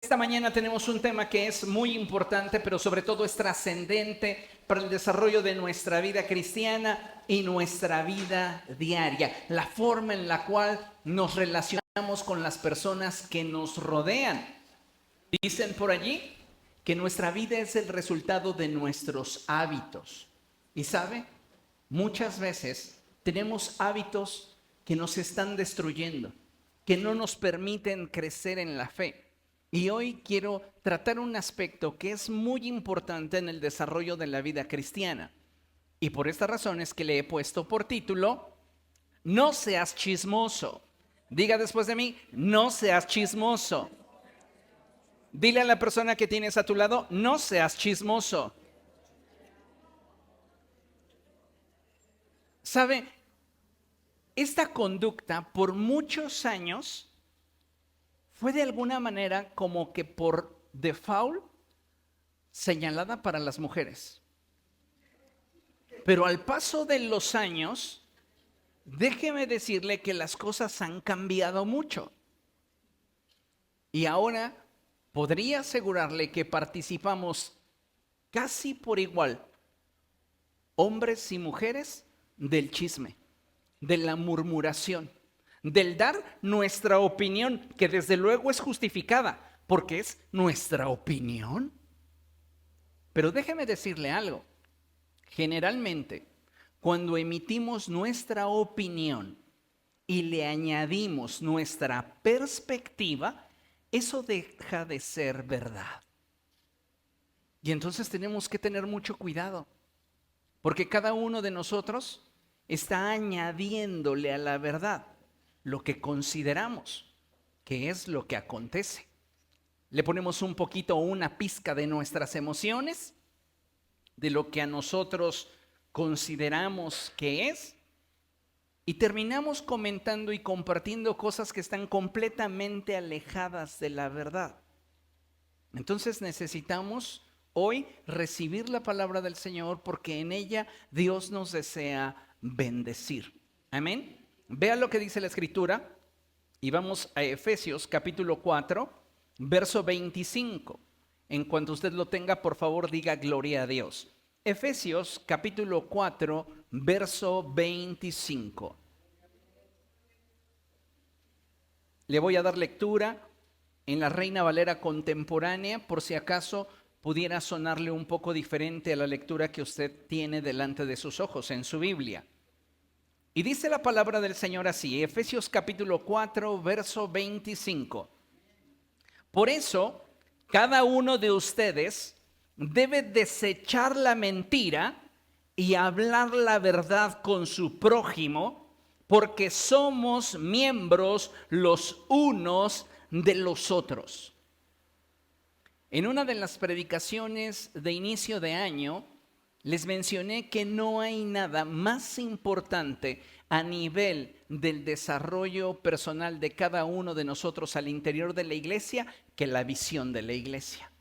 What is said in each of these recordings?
Esta mañana tenemos un tema que es muy importante, pero sobre todo es trascendente para el desarrollo de nuestra vida cristiana y nuestra vida diaria. La forma en la cual nos relacionamos con las personas que nos rodean. Dicen por allí que nuestra vida es el resultado de nuestros hábitos. Y sabe, muchas veces tenemos hábitos que nos están destruyendo, que no nos permiten crecer en la fe. Y hoy quiero tratar un aspecto que es muy importante en el desarrollo de la vida cristiana. Y por esta razón es que le he puesto por título, no seas chismoso. Diga después de mí, no seas chismoso. Dile a la persona que tienes a tu lado, no seas chismoso. ¿Sabe? Esta conducta por muchos años fue de alguna manera como que por default señalada para las mujeres. Pero al paso de los años, déjeme decirle que las cosas han cambiado mucho. Y ahora podría asegurarle que participamos casi por igual, hombres y mujeres, del chisme, de la murmuración, del dar nuestra opinión, que desde luego es justificada, porque es nuestra opinión. Pero déjeme decirle algo. Generalmente, cuando emitimos nuestra opinión y le añadimos nuestra perspectiva, eso deja de ser verdad. Y entonces tenemos que tener mucho cuidado, porque cada uno de nosotros está añadiéndole a la verdad lo que consideramos que es lo que acontece. Le ponemos un poquito o una pizca de nuestras emociones, de lo que a nosotros consideramos que es, y terminamos comentando y compartiendo cosas que están completamente alejadas de la verdad. Entonces necesitamos hoy recibir la palabra del Señor, porque en ella Dios nos desea bendecir. Amén. Vea lo que dice la Escritura y vamos a Efesios capítulo 4, verso 25. En cuanto usted lo tenga, por favor, diga gloria a Dios. Efesios capítulo 4, verso 25. Le voy a dar lectura en la Reina Valera contemporánea, por si acaso pudiera sonarle un poco diferente a la lectura que usted tiene delante de sus ojos en su Biblia. Y dice la palabra del Señor así, Efesios capítulo 4, verso 25. Por eso, cada uno de ustedes debe desechar la mentira y hablar la verdad con su prójimo, porque somos miembros los unos de los otros. En una de las predicaciones de inicio de año, les mencioné que no hay nada más importante a nivel del desarrollo personal de cada uno de nosotros al interior de la iglesia que la visión de la iglesia.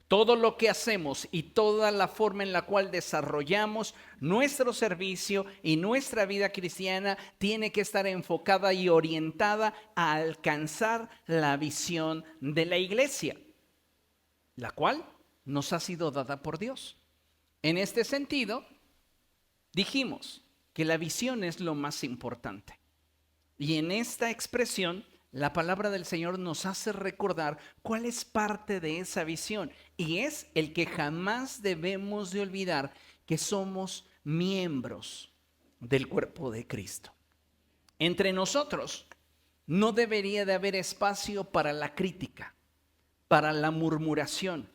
Todo lo que hacemos y toda la forma en la cual desarrollamos nuestro servicio y nuestra vida cristiana tiene que estar enfocada y orientada a alcanzar la visión de la iglesia, la cual nos ha sido dada por Dios. En este sentido, dijimos que la visión es lo más importante. Y en esta expresión, la palabra del Señor nos hace recordar cuál es parte de esa visión. Y es el que jamás debemos de olvidar que somos miembros del cuerpo de Cristo. Entre nosotros no debería de haber espacio para la crítica, para la murmuración,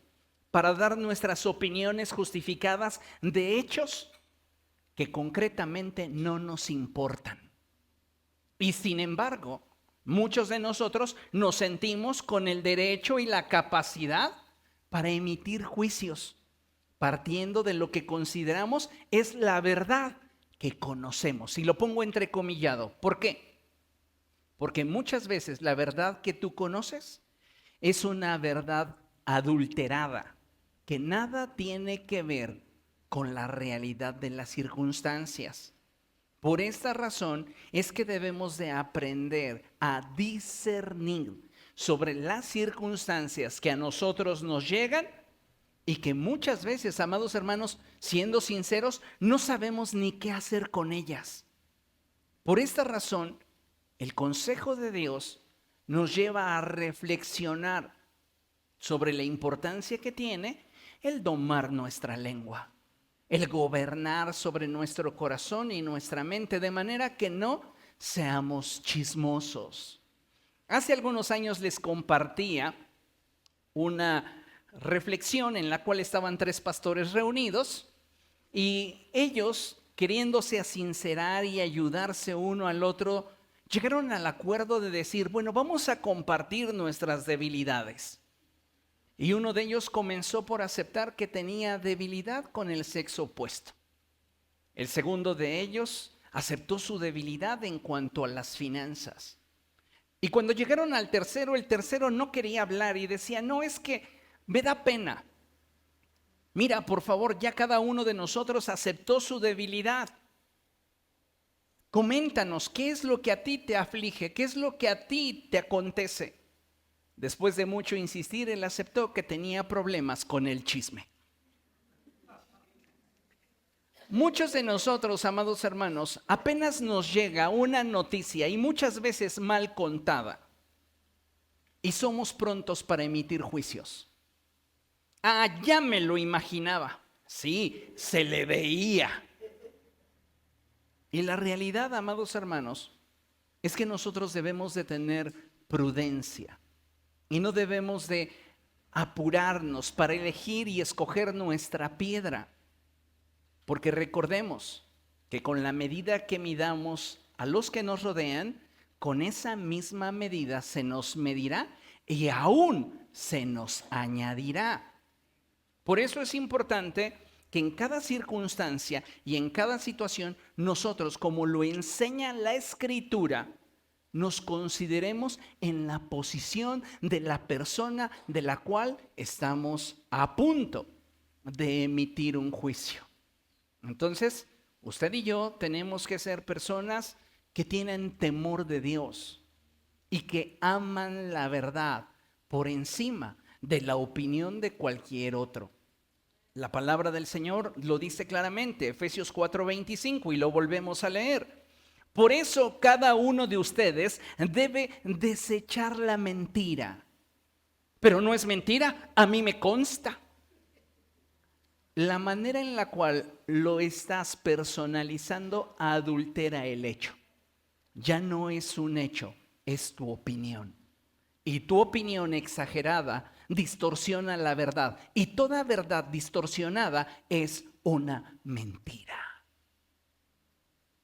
para dar nuestras opiniones justificadas de hechos que concretamente no nos importan. Y sin embargo, muchos de nosotros nos sentimos con el derecho y la capacidad para emitir juicios, partiendo de lo que consideramos es la verdad que conocemos. Y lo pongo entrecomillado. ¿Por qué? Porque muchas veces la verdad que tú conoces es una verdad adulterada, que nada tiene que ver con la realidad de las circunstancias. Por esta razón es que debemos de aprender a discernir sobre las circunstancias que a nosotros nos llegan y que muchas veces, amados hermanos, siendo sinceros, no sabemos ni qué hacer con ellas. Por esta razón, el consejo de Dios nos lleva a reflexionar sobre la importancia que tiene el domar nuestra lengua, el gobernar sobre nuestro corazón y nuestra mente, de manera que no seamos chismosos. Hace algunos años les compartía una reflexión en la cual estaban 3 pastores reunidos y ellos, queriéndose sincerar y ayudarse uno al otro, llegaron al acuerdo de decir, bueno, vamos a compartir nuestras debilidades. Y uno de ellos comenzó por aceptar que tenía debilidad con el sexo opuesto. El segundo de ellos aceptó su debilidad en cuanto a las finanzas. Y cuando llegaron al tercero, el tercero no quería hablar y decía, no, es que me da pena. Mira, por favor, ya cada uno de nosotros aceptó su debilidad. Coméntanos, ¿qué es lo que a ti te aflige? ¿Qué es lo que a ti te acontece? Después de mucho insistir, él aceptó que tenía problemas con el chisme. Muchos de nosotros, amados hermanos, apenas nos llega una noticia y muchas veces mal contada y somos prontos para emitir juicios. Ah, ya me lo imaginaba. Sí, se le veía. Y la realidad, amados hermanos, es que nosotros debemos de tener prudencia y no debemos de apurarnos para elegir y escoger nuestra piedra. Porque recordemos que con la medida que midamos a los que nos rodean, con esa misma medida se nos medirá y aún se nos añadirá. Por eso es importante que en cada circunstancia y en cada situación nosotros, como lo enseña la Escritura, nos consideremos en la posición de la persona de la cual estamos a punto de emitir un juicio. Entonces, usted y yo tenemos que ser personas que tienen temor de Dios y que aman la verdad por encima de la opinión de cualquier otro. La palabra del Señor lo dice claramente, Efesios 4:25, y lo volvemos a leer. Por eso cada uno de ustedes debe desechar la mentira. Pero no es mentira, a mí me consta. La manera en la cual lo estás personalizando adultera el hecho. Ya no es un hecho, es tu opinión. Y tu opinión exagerada distorsiona la verdad. Y toda verdad distorsionada es una mentira.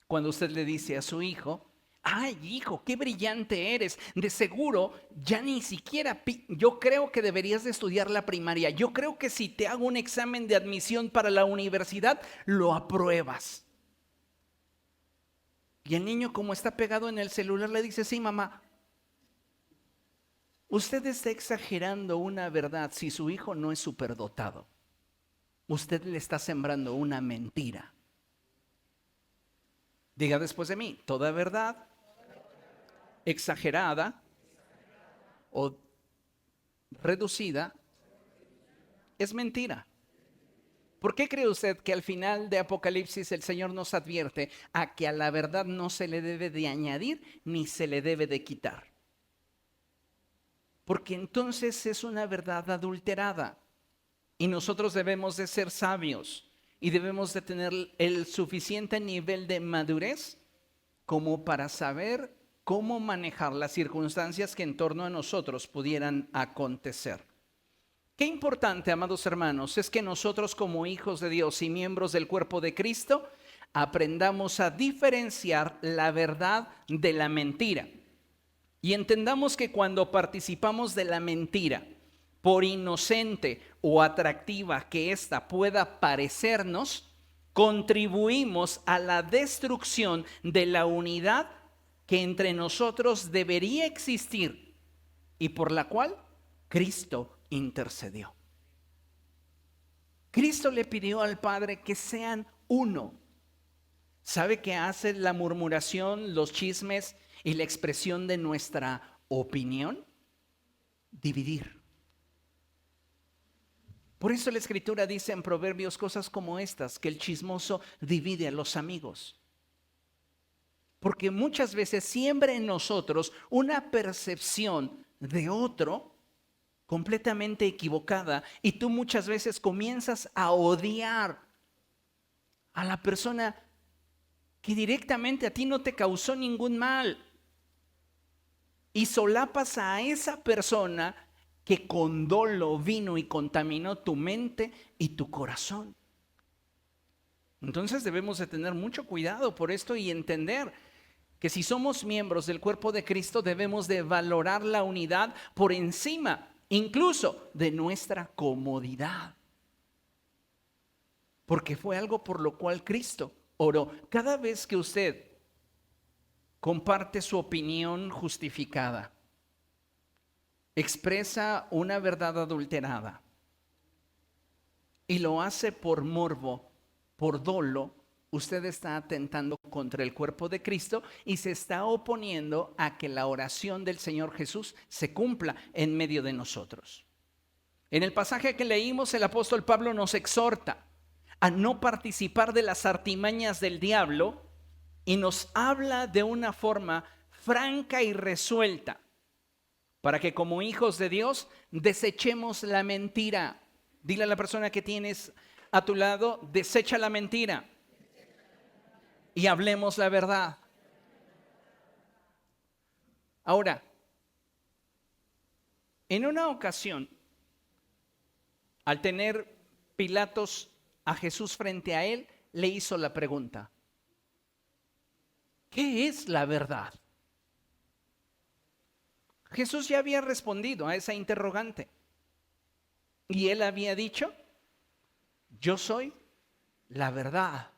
Cuando usted le dice a su hijo, ay, hijo, qué brillante eres. De seguro, ya ni siquiera, yo creo que deberías de estudiar la primaria. Yo creo que si te hago un examen de admisión para la universidad, lo apruebas. Y el niño, como está pegado en el celular, le dice, sí, mamá. Usted está exagerando una verdad si su hijo no es superdotado. Usted le está sembrando una mentira. Diga después de mí, toda verdad exagerada o reducida es mentira. ¿Por qué cree usted que al final de Apocalipsis el Señor nos advierte a que a la verdad no se le debe de añadir ni se le debe de quitar? Porque entonces es una verdad adulterada y nosotros debemos de ser sabios y debemos de tener el suficiente nivel de madurez como para saber cómo manejar las circunstancias que en torno a nosotros pudieran acontecer. Qué importante, amados hermanos, es que nosotros como hijos de Dios y miembros del cuerpo de Cristo aprendamos a diferenciar la verdad de la mentira. Y entendamos que cuando participamos de la mentira, por inocente o atractiva que ésta pueda parecernos, contribuimos a la destrucción de la unidad que entre nosotros debería existir y por la cual Cristo intercedió. Cristo le pidió al Padre que sean uno. ¿Sabe qué hace la murmuración, los chismes y la expresión de nuestra opinión? dividir. Por eso la Escritura dice en Proverbios cosas como estas, que el chismoso divide a los amigos. Porque muchas veces siembra en nosotros una percepción de otro completamente equivocada y tú muchas veces comienzas a odiar a la persona que directamente a ti no te causó ningún mal y solapas a esa persona que con dolo vino y contaminó tu mente y tu corazón. Entonces debemos de tener mucho cuidado por esto y entender que si somos miembros del cuerpo de Cristo debemos de valorar la unidad por encima incluso de nuestra comodidad. Porque fue algo por lo cual Cristo oró. Cada vez que usted comparte su opinión justificada, expresa una verdad adulterada y lo hace por morbo, por dolo, usted está atentando contra el cuerpo de Cristo y se está oponiendo a que la oración del Señor Jesús se cumpla en medio de nosotros. En el pasaje que leímos, el apóstol Pablo nos exhorta a no participar de las artimañas del diablo y nos habla de una forma franca y resuelta para que como hijos de Dios desechemos la mentira. Dile a la persona que tienes a tu lado, desecha la mentira y hablemos la verdad. Ahora, en una ocasión, al tener Pilatos a Jesús frente a él, le hizo la pregunta: ¿qué es la verdad? Jesús ya había respondido a esa interrogante. Y él había dicho: yo soy la verdad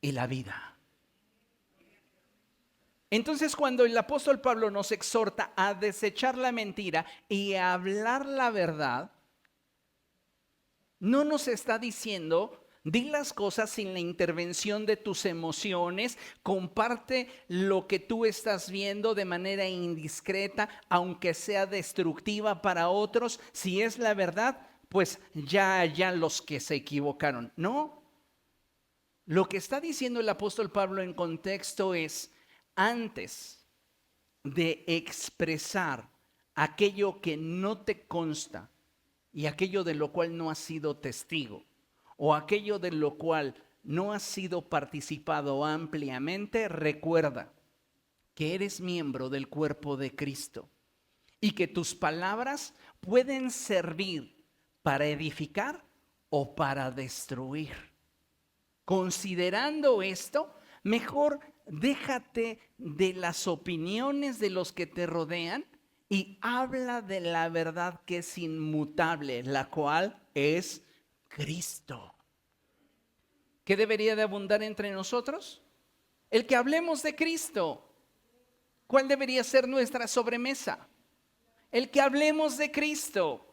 y la vida. Entonces, cuando el apóstol Pablo nos exhorta a desechar la mentira y a hablar la verdad, no nos está diciendo: di las cosas sin la intervención de tus emociones, comparte lo que tú estás viendo de manera indiscreta, aunque sea destructiva para otros. Si es la verdad, pues ya los que se equivocaron. No. Lo que está diciendo el apóstol Pablo en contexto es: antes de expresar aquello que no te consta y aquello de lo cual no has sido testigo, o aquello de lo cual no has sido participado ampliamente, recuerda que eres miembro del cuerpo de Cristo y que tus palabras pueden servir para edificar o para destruir. Considerando esto, mejor déjate de las opiniones de los que te rodean y habla de la verdad que es inmutable, la cual es Cristo. ¿Qué debería de abundar entre nosotros? El que hablemos de Cristo. ¿Cuál debería ser nuestra sobremesa? El que hablemos de Cristo.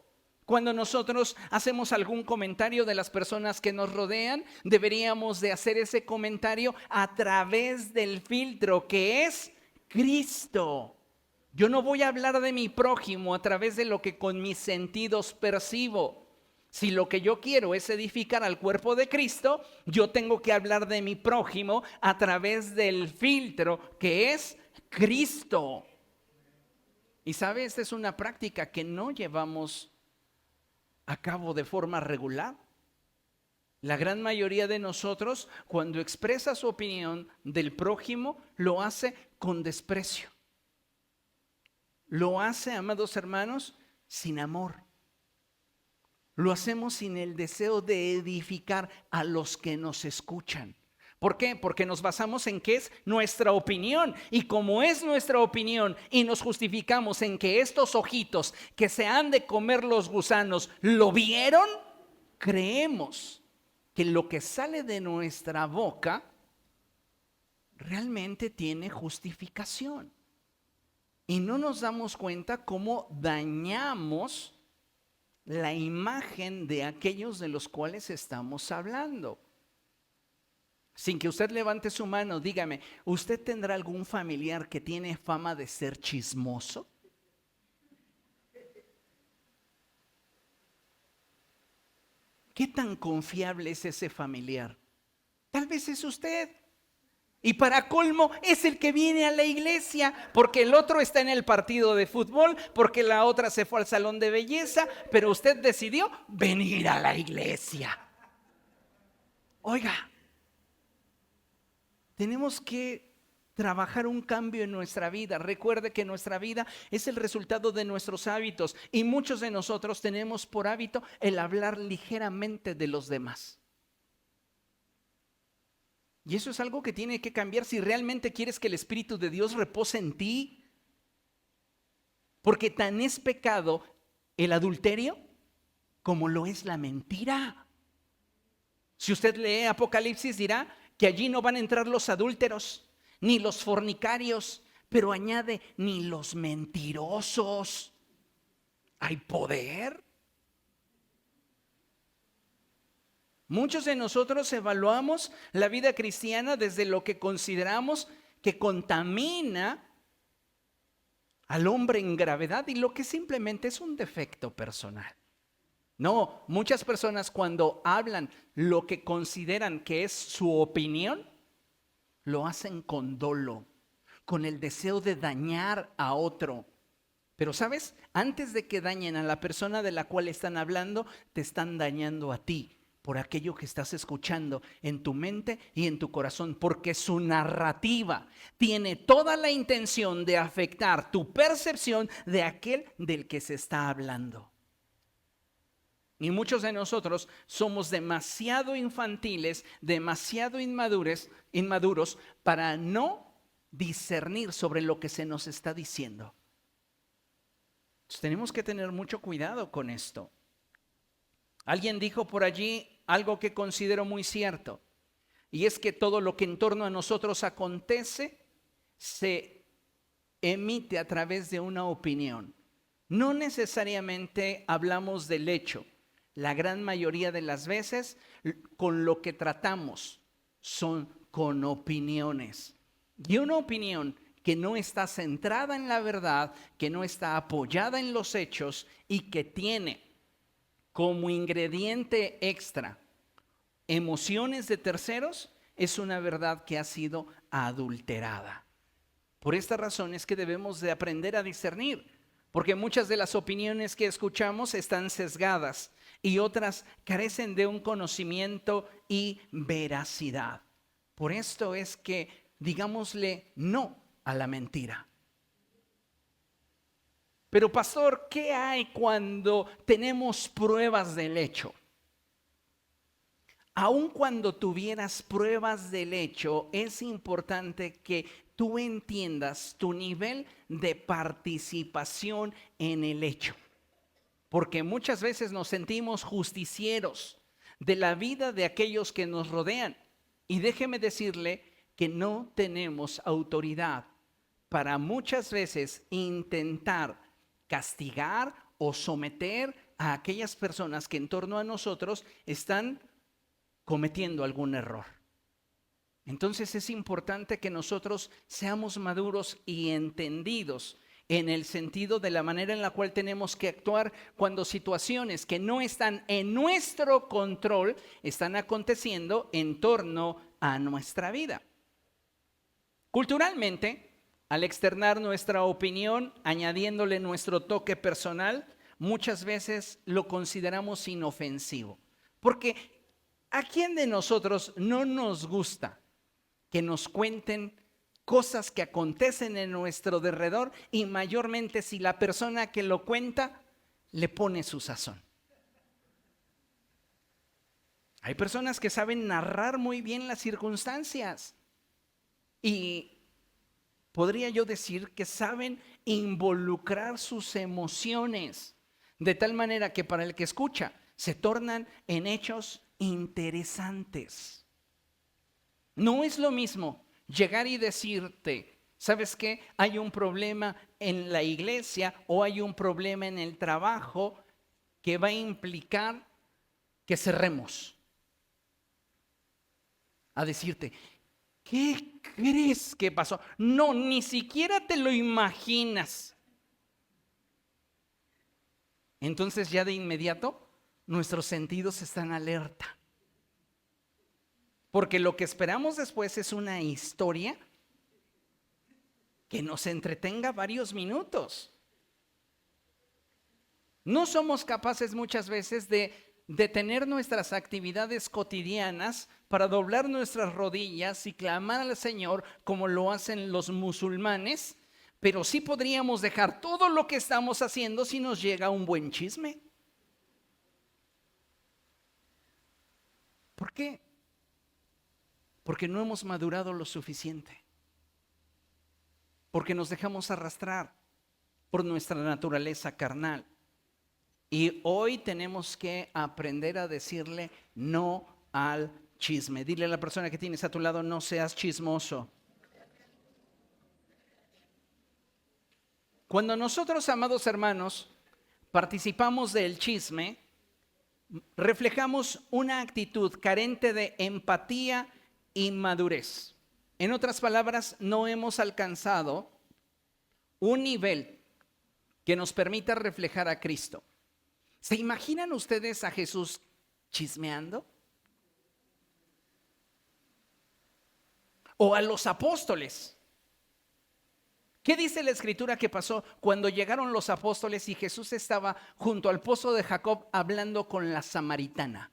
Cuando nosotros hacemos algún comentario de las personas que nos rodean, deberíamos de hacer ese comentario a través del filtro que es Cristo. Yo no voy a hablar de mi prójimo a través de lo que con mis sentidos percibo. Si lo que yo quiero es edificar al cuerpo de Cristo, yo tengo que hablar de mi prójimo a través del filtro que es Cristo. Y sabe, esta es una práctica que no llevamos a cabo de forma regular. La gran mayoría de nosotros, cuando expresa su opinión del prójimo, lo hace con desprecio. Lo hace, amados hermanos, sin amor. Lo hacemos sin el deseo de edificar a los que nos escuchan. ¿Por qué? Porque nos basamos en que es nuestra opinión. Y como es nuestra opinión y nos justificamos en que estos ojitos que se han de comer los gusanos lo vieron, creemos que lo que sale de nuestra boca realmente tiene justificación. Y no nos damos cuenta cómo dañamos la imagen de aquellos de los cuales estamos hablando. Sin que usted levante su mano, dígame, ¿usted tendrá algún familiar que tiene fama de ser chismoso? ¿qué tan confiable es ese familiar? Tal vez es usted. Y para colmo es el que viene a la iglesia, porque el otro está en el partido de fútbol, porque la otra se fue al salón de belleza, pero usted decidió venir a la iglesia. Oiga, tenemos que trabajar un cambio en nuestra vida. Recuerde que nuestra vida es el resultado de nuestros hábitos y muchos de nosotros tenemos por hábito el hablar ligeramente de los demás. Y eso es algo que tiene que cambiar si realmente quieres que el Espíritu de Dios repose en ti. Porque tan es pecado el adulterio como lo es la mentira. Si usted lee Apocalipsis dirá que allí no van a entrar los adúlteros, ni los fornicarios, pero añade, ni los mentirosos. ¿Hay poder? Muchos de nosotros evaluamos la vida cristiana desde lo que consideramos que contamina al hombre en gravedad y lo que simplemente es un defecto personal. No, muchas personas cuando hablan lo que consideran que es su opinión, lo hacen con dolo, con el deseo de dañar a otro. Pero ¿sabes? Antes de que dañen a la persona de la cual están hablando, te están dañando a ti por aquello que estás escuchando en tu mente y en tu corazón, porque su narrativa tiene toda la intención de afectar tu percepción de aquel del que se está hablando. Y muchos de nosotros somos demasiado infantiles, demasiado inmaduros para no discernir sobre lo que se nos está diciendo. Entonces, tenemos que tener mucho cuidado con esto. Alguien dijo por allí algo que considero muy cierto, y es que todo lo que en torno a nosotros acontece se emite a través de una opinión. No necesariamente hablamos del hecho. La gran mayoría de las veces con lo que tratamos son con opiniones. Y una opinión que no está centrada en la verdad, que no está apoyada en los hechos y que tiene como ingrediente extra emociones de terceros, es una verdad que ha sido adulterada. Por esta razón es que debemos de aprender a discernir, porque muchas de las opiniones que escuchamos están sesgadas y otras carecen de un conocimiento y veracidad. Por esto es que digámosle no a la mentira. Pero pastor, ¿qué hay cuando tenemos pruebas del hecho? Aun cuando tuvieras pruebas del hecho, es importante que tú entiendas tu nivel de participación en el hecho. Porque muchas veces nos sentimos justicieros de la vida de aquellos que nos rodean. Y déjeme decirle que no tenemos autoridad para muchas veces intentar castigar o someter a aquellas personas que en torno a nosotros están cometiendo algún error. Entonces es importante que nosotros seamos maduros y entendidos en el sentido de la manera en la cual tenemos que actuar cuando situaciones que no están en nuestro control están aconteciendo en torno a nuestra vida. Culturalmente, al externar nuestra opinión, añadiéndole nuestro toque personal, muchas veces lo consideramos inofensivo. Porque ¿a quién de nosotros no nos gusta que nos cuenten cosas que acontecen en nuestro derredor y mayormente si la persona que lo cuenta le pone su sazón? Hay personas que saben narrar muy bien las circunstancias y podría yo decir que saben involucrar sus emociones de tal manera que para el que escucha se tornan en hechos interesantes. No es lo mismo llegar y decirte, ¿sabes qué? Hay un problema en la iglesia o hay un problema en el trabajo que va a implicar que cerremos. A decirte, ¿qué crees que pasó? No, ni siquiera te lo imaginas. Entonces ya de inmediato nuestros sentidos están alerta. Porque lo que esperamos después es una historia que nos entretenga varios minutos. No somos capaces muchas veces de detener nuestras actividades cotidianas para doblar nuestras rodillas y clamar al Señor como lo hacen los musulmanes, pero sí podríamos dejar todo lo que estamos haciendo si nos llega un buen chisme. ¿Por qué? Porque no hemos madurado lo suficiente. Porque nos dejamos arrastrar por nuestra naturaleza carnal. Y hoy tenemos que aprender a decirle no al chisme. Dile a la persona que tienes a tu lado, no seas chismoso. Cuando nosotros, amados hermanos, participamos del chisme, reflejamos una actitud carente de empatía y madurez. En otras palabras, no hemos alcanzado un nivel que nos permita reflejar a Cristo. ¿Se imaginan ustedes a Jesús chismeando? O a los apóstoles. ¿Qué dice la Escritura que pasó cuando llegaron los apóstoles y Jesús estaba junto al pozo de Jacob hablando con la samaritana?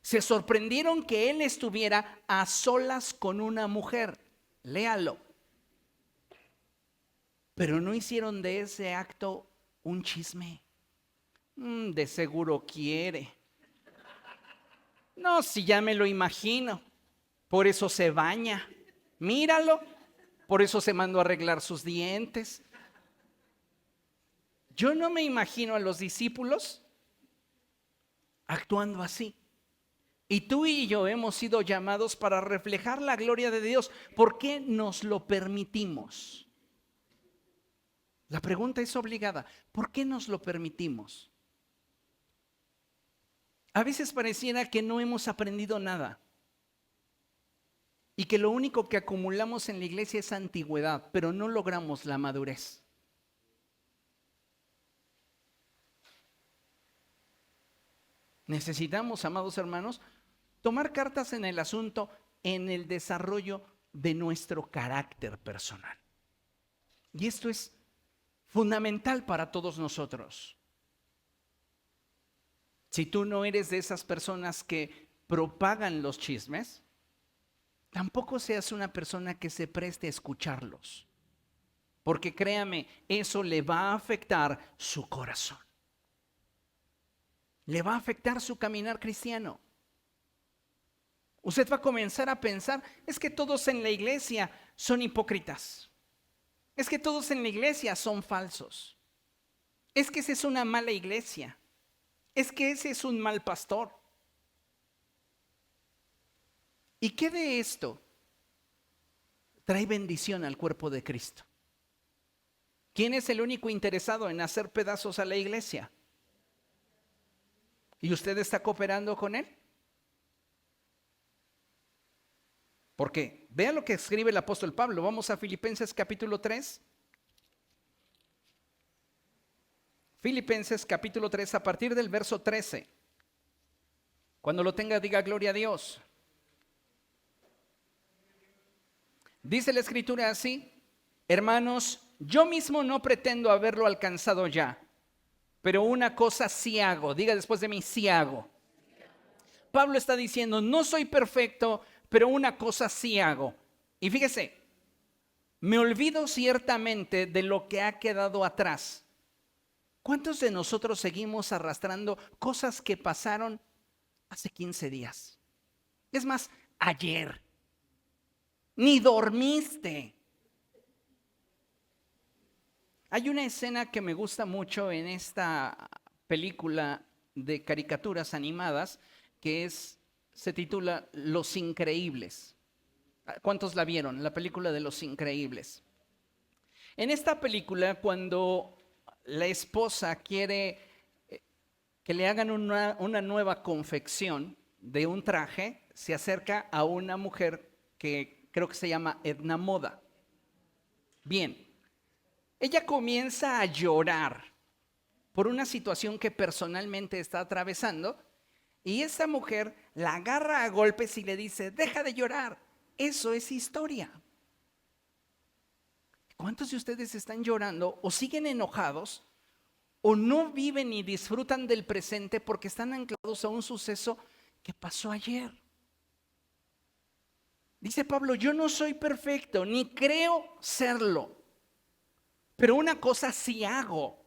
Se sorprendieron que él estuviera a solas con una mujer. Léalo. Pero no hicieron de ese acto un chisme. De seguro quiere. No, si ya me lo imagino. Por eso se baña. Míralo. Por eso se mandó a arreglar sus dientes. Yo no me imagino a los discípulos actuando así. Y tú y yo hemos sido llamados para reflejar la gloria de Dios. ¿Por qué nos lo permitimos? La pregunta es obligada. ¿Por qué nos lo permitimos? A veces pareciera que no hemos aprendido nada y que lo único que acumulamos en la iglesia es antigüedad, pero no logramos la madurez. Necesitamos, amados hermanos, tomar cartas en el asunto en el desarrollo de nuestro carácter personal. Y esto es fundamental para todos nosotros. Si tú no eres de esas personas que propagan los chismes, tampoco seas una persona que se preste a escucharlos. Porque créame, eso le va a afectar su corazón. Le va a afectar su caminar cristiano. Usted va a comenzar a pensar, es que todos en la iglesia son hipócritas. Es que todos en la iglesia son falsos. Es que esa es una mala iglesia. Es que ese es un mal pastor. ¿Y qué de esto trae bendición al cuerpo de Cristo? ¿Quién es el único interesado en hacer pedazos a la iglesia? ¿Y usted está cooperando con él? Porque vea lo que escribe el apóstol Pablo. Vamos a Filipenses capítulo 3. Filipenses capítulo 3 a partir del verso 13. Cuando lo tenga, diga gloria a Dios. Dice la escritura así: hermanos, yo mismo no pretendo haberlo alcanzado ya, pero una cosa sí hago. Diga después de mí, sí hago. Pablo está diciendo, no soy perfecto, pero una cosa sí hago. Y fíjese, me olvido ciertamente de lo que ha quedado atrás. ¿Cuántos de nosotros seguimos arrastrando cosas que pasaron hace 15 días? Es más, ayer. Ni dormiste. Hay una escena que me gusta mucho en esta película de caricaturas animadas que se titula Los Increíbles. ¿Cuántos la vieron? La película de Los Increíbles. En esta película, cuando la esposa quiere que le hagan una nueva confección de un traje, se acerca a una mujer que creo que se llama Edna Moda. Bien, ella comienza a llorar por una situación que personalmente está atravesando, y esa mujer la agarra a golpes y le dice, deja de llorar. Eso es historia. ¿Cuántos de ustedes están llorando o siguen enojados o no viven ni disfrutan del presente porque están anclados a un suceso que pasó ayer? Dice Pablo, yo no soy perfecto, ni creo serlo, pero una cosa sí hago.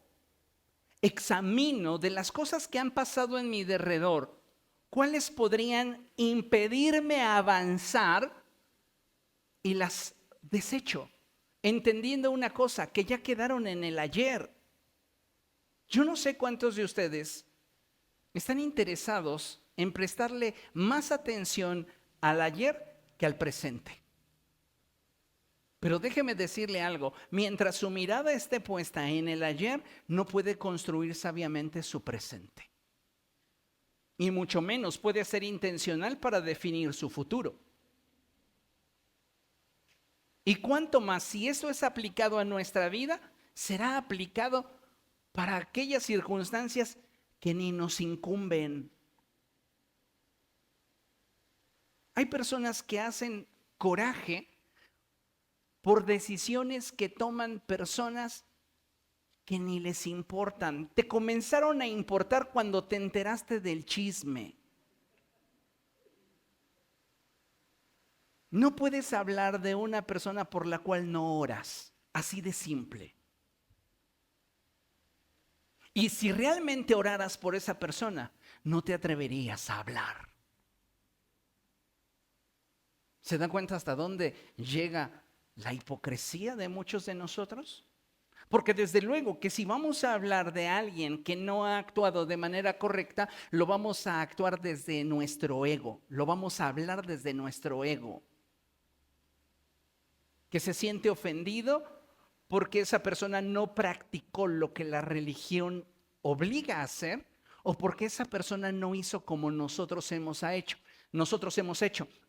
Examino de las cosas que han pasado en mi derredor, cuáles podrían impedirme avanzar y las desecho, entendiendo una cosa, que ya quedaron en el ayer. Yo no sé cuántos de ustedes están interesados en prestarle más atención al ayer que al presente. Pero déjeme decirle algo, mientras su mirada esté puesta en el ayer, no puede construir sabiamente su presente. Y mucho menos puede ser intencional para definir su futuro. Y cuanto más, si eso es aplicado a nuestra vida, será aplicado para aquellas circunstancias que ni nos incumben. Hay personas que hacen coraje por decisiones que toman personas que ni les importan. Te comenzaron a importar cuando te enteraste del chisme. No puedes hablar de una persona por la cual no oras, así de simple. Y si realmente oraras por esa persona, no te atreverías a hablar. ¿Se dan cuenta hasta dónde llega la hipocresía de muchos de nosotros? Porque desde luego que si vamos a hablar de alguien que no ha actuado de manera correcta, lo vamos a actuar desde nuestro ego, lo vamos a hablar desde nuestro ego. Que se siente ofendido porque esa persona no practicó lo que la religión obliga a hacer, o porque esa persona no hizo como nosotros hemos hecho.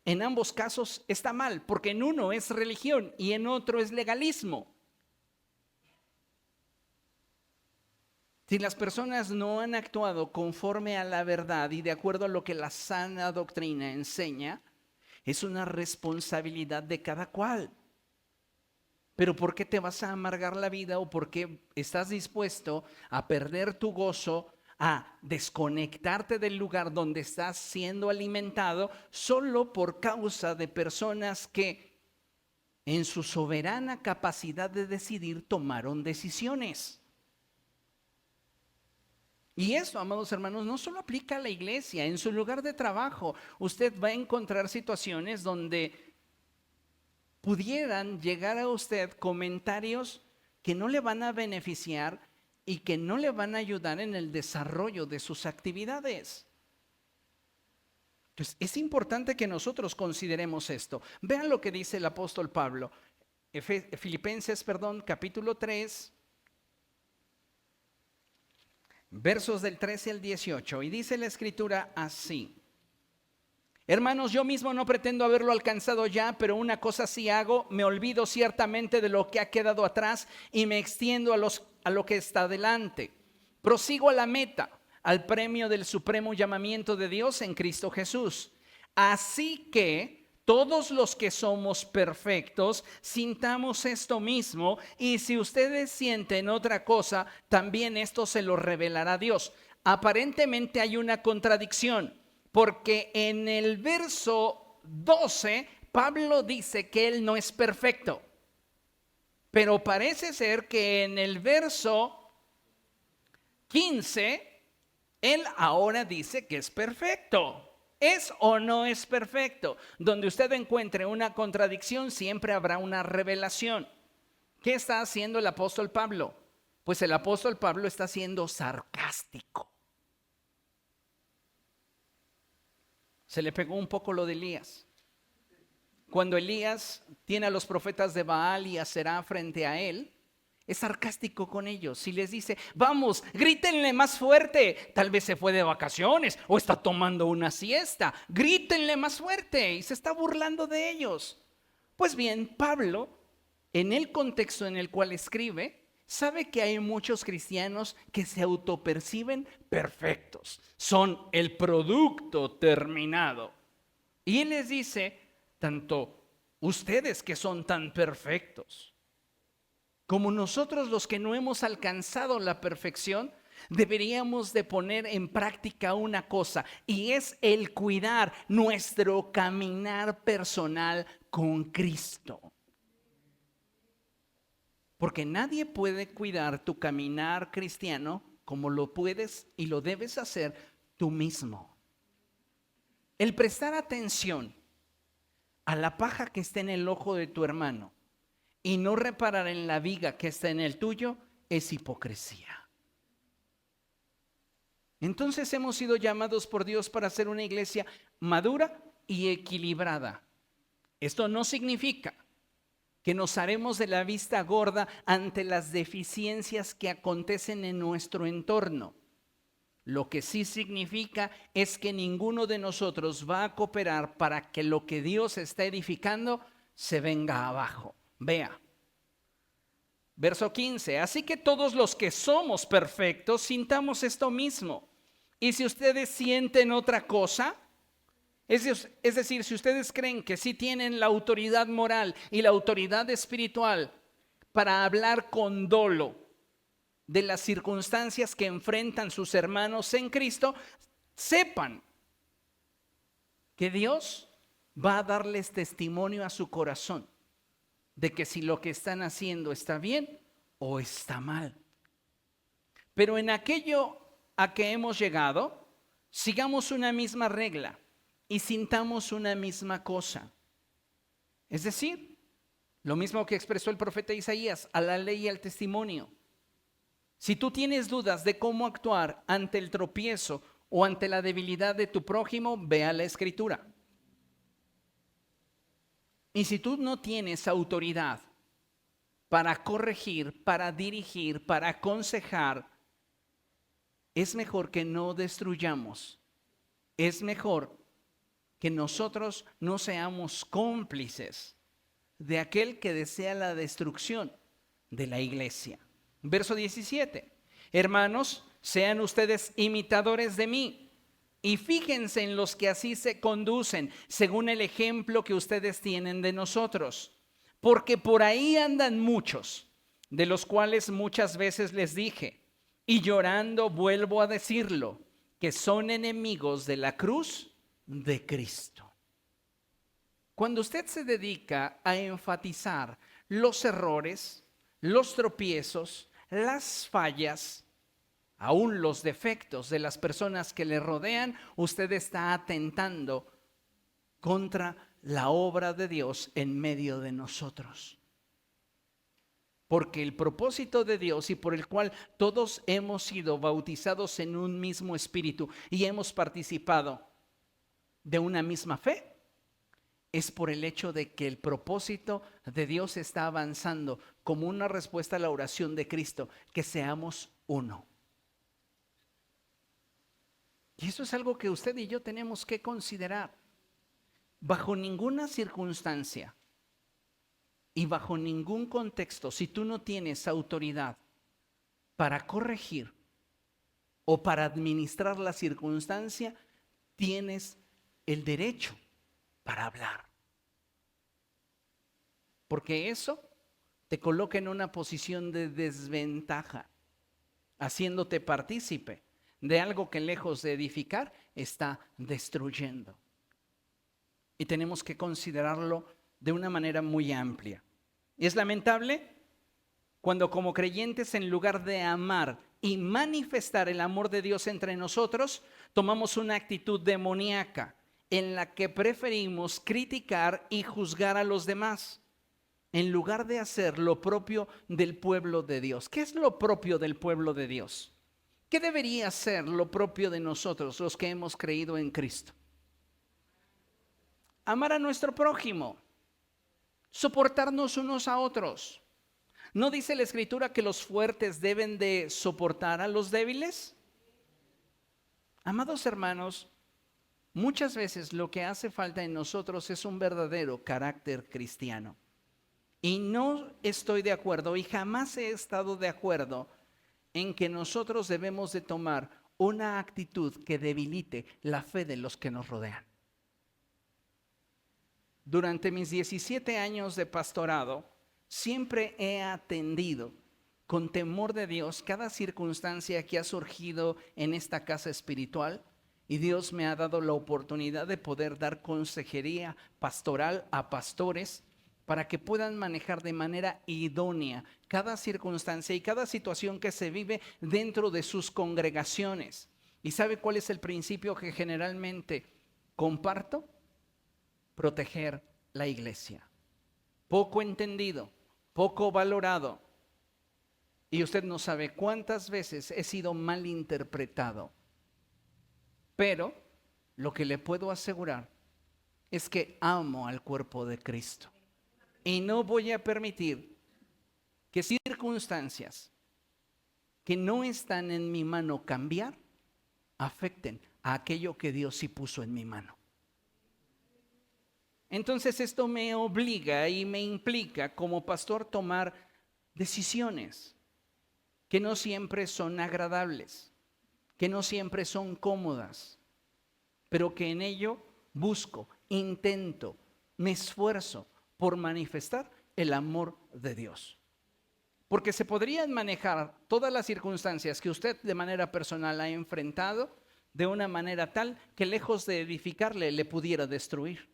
En ambos casos está mal, porque en uno es religión y en otro es legalismo. Si las personas no han actuado conforme a la verdad y de acuerdo a lo que la sana doctrina enseña, es una responsabilidad de cada cual. Pero ¿por qué te vas a amargar la vida o por qué estás dispuesto a perder tu gozo, a desconectarte del lugar donde estás siendo alimentado solo por causa de personas que en su soberana capacidad de decidir tomaron decisiones? Y eso, amados hermanos, no solo aplica a la iglesia. En su lugar de trabajo, usted va a encontrar situaciones donde pudieran llegar a usted comentarios que no le van a beneficiar y que no le van a ayudar en el desarrollo de sus actividades. Entonces, es importante que nosotros consideremos esto. Vean lo que dice el apóstol Pablo. Filipenses, capítulo 3, versos del 13 al 18. Y dice la escritura así: hermanos, yo mismo no pretendo haberlo alcanzado ya, pero una cosa sí hago, me olvido ciertamente de lo que ha quedado atrás y me extiendo a lo que está delante. Prosigo a la meta, al premio del supremo llamamiento de Dios en Cristo Jesús. Así que todos los que somos perfectos, sintamos esto mismo, y si ustedes sienten otra cosa, también esto se lo revelará Dios. Aparentemente hay una contradicción, porque en el verso 12, Pablo dice que él no es perfecto. Pero parece ser que en el verso 15, él ahora dice que es perfecto. ¿Es o no es perfecto? Donde usted encuentre una contradicción, siempre habrá una revelación. ¿Qué está haciendo el apóstol Pablo? Pues el apóstol Pablo está siendo sarcástico. Se le pegó un poco lo de Elías. Cuando Elías tiene a los profetas de Baal y Aserá frente a él, es sarcástico con ellos. Si les dice, vamos, grítenle más fuerte, tal vez se fue de vacaciones o está tomando una siesta, grítenle más fuerte, y se está burlando de ellos. Pues bien, Pablo, en el contexto en el cual escribe, ¿Sabe que hay muchos cristianos que se autoperciben perfectos? Son el producto terminado. Y Él les dice, tanto ustedes que son tan perfectos, como nosotros los que no hemos alcanzado la perfección, deberíamos de poner en práctica una cosa, y es el cuidar nuestro caminar personal con Cristo. Porque nadie puede cuidar tu caminar cristiano como lo puedes y lo debes hacer tú mismo. El prestar atención a la paja que está en el ojo de tu hermano y no reparar en la viga que está en el tuyo es hipocresía. Entonces hemos sido llamados por Dios para ser una iglesia madura y equilibrada. Esto no significa que nos haremos de la vista gorda ante las deficiencias que acontecen en nuestro entorno. Lo que sí significa es que ninguno de nosotros va a cooperar para que lo que Dios está edificando se venga abajo. Vea, verso 15, así que todos los que somos perfectos sintamos esto mismo. Y si ustedes sienten otra cosa, es decir, si ustedes creen que sí tienen la autoridad moral y la autoridad espiritual para hablar con dolo de las circunstancias que enfrentan sus hermanos en Cristo, sepan que Dios va a darles testimonio a su corazón de que si lo que están haciendo está bien o está mal. Pero en aquello a que hemos llegado, sigamos una misma regla y sintamos una misma cosa. Es decir, lo mismo que expresó el profeta Isaías, a la ley y al testimonio. Si tú tienes dudas de cómo actuar ante el tropiezo o ante la debilidad de tu prójimo, ve a la Escritura. Y si tú no tienes autoridad para corregir, para dirigir, para aconsejar, es mejor que no destruyamos. Es mejor que nosotros no seamos cómplices de aquel que desea la destrucción de la iglesia. Verso 17. Hermanos, sean ustedes imitadores de mí y fíjense en los que así se conducen, según el ejemplo que ustedes tienen de nosotros. Porque por ahí andan muchos, de los cuales muchas veces les dije, y llorando vuelvo a decirlo, que son enemigos de la cruz de Cristo. Cuando usted se dedica a enfatizar los errores, los tropiezos, las fallas, aún los defectos de las personas que le rodean, usted está atentando contra la obra de Dios en medio de nosotros. Porque el propósito de Dios y por el cual todos hemos sido bautizados en un mismo espíritu y hemos participado de una misma fe, es por el hecho de que el propósito de Dios está avanzando como una respuesta a la oración de Cristo, que seamos uno. Y eso es algo que usted y yo tenemos que considerar. Bajo ninguna circunstancia y bajo ningún contexto, si tú no tienes autoridad para corregir o para administrar la circunstancia, tienes el derecho para hablar. Porque eso te coloca en una posición de desventaja, haciéndote partícipe de algo que lejos de edificar está destruyendo. Y tenemos que considerarlo de una manera muy amplia. Y es lamentable cuando como creyentes, en lugar de amar y manifestar el amor de Dios entre nosotros, tomamos una actitud demoníaca en la que preferimos criticar y juzgar a los demás, en lugar de hacer lo propio del pueblo de Dios. ¿Qué es lo propio del pueblo de Dios? ¿Qué debería ser lo propio de nosotros, los que hemos creído en Cristo? Amar a nuestro prójimo, soportarnos unos a otros. ¿No dice la Escritura que los fuertes deben de soportar a los débiles? Amados hermanos, muchas veces lo que hace falta en nosotros es un verdadero carácter cristiano. Y no estoy de acuerdo y jamás he estado de acuerdo en que nosotros debemos de tomar una actitud que debilite la fe de los que nos rodean. Durante mis 17 años de pastorado, siempre he atendido con temor de Dios cada circunstancia que ha surgido en esta casa espiritual, y Dios me ha dado la oportunidad de poder dar consejería pastoral a pastores para que puedan manejar de manera idónea cada circunstancia y cada situación que se vive dentro de sus congregaciones. ¿Y sabe cuál es el principio que generalmente comparto? Proteger la iglesia. Poco entendido, poco valorado. Y usted no sabe cuántas veces he sido mal interpretado. Pero lo que le puedo asegurar es que amo al cuerpo de Cristo. Y no voy a permitir que circunstancias que no están en mi mano cambiar afecten a aquello que Dios sí puso en mi mano. Entonces esto me obliga y me implica como pastor tomar decisiones que no siempre son agradables, que no siempre son cómodas, pero que en ello busco, intento, me esfuerzo por manifestar el amor de Dios. Porque se podrían manejar todas las circunstancias que usted de manera personal ha enfrentado de una manera tal que lejos de edificarle, le pudiera destruir.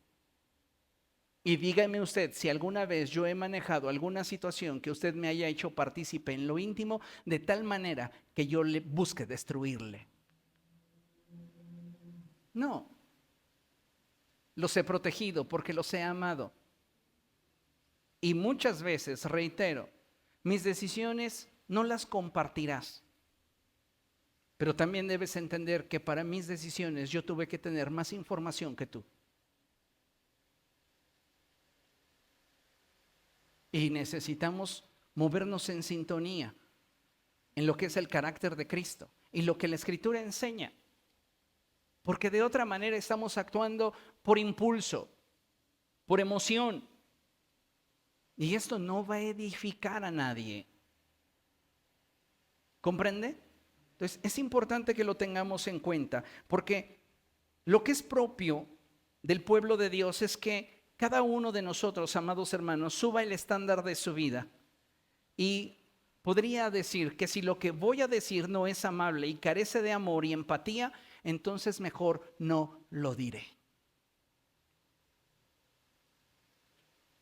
Y dígame usted si alguna vez yo he manejado alguna situación que usted me haya hecho partícipe en lo íntimo de tal manera que yo le busque destruirle. No. Los he protegido porque los he amado. Y muchas veces, reitero, mis decisiones no las compartirás. Pero también debes entender que para mis decisiones yo tuve que tener más información que tú. Y necesitamos movernos en sintonía en lo que es el carácter de Cristo y lo que la Escritura enseña. Porque de otra manera estamos actuando por impulso, por emoción. Y esto no va a edificar a nadie. ¿Comprende? Entonces es importante que lo tengamos en cuenta, porque lo que es propio del pueblo de Dios es que cada uno de nosotros, amados hermanos, suba el estándar de su vida. Y podría decir que si lo que voy a decir no es amable y carece de amor y empatía, entonces mejor no lo diré.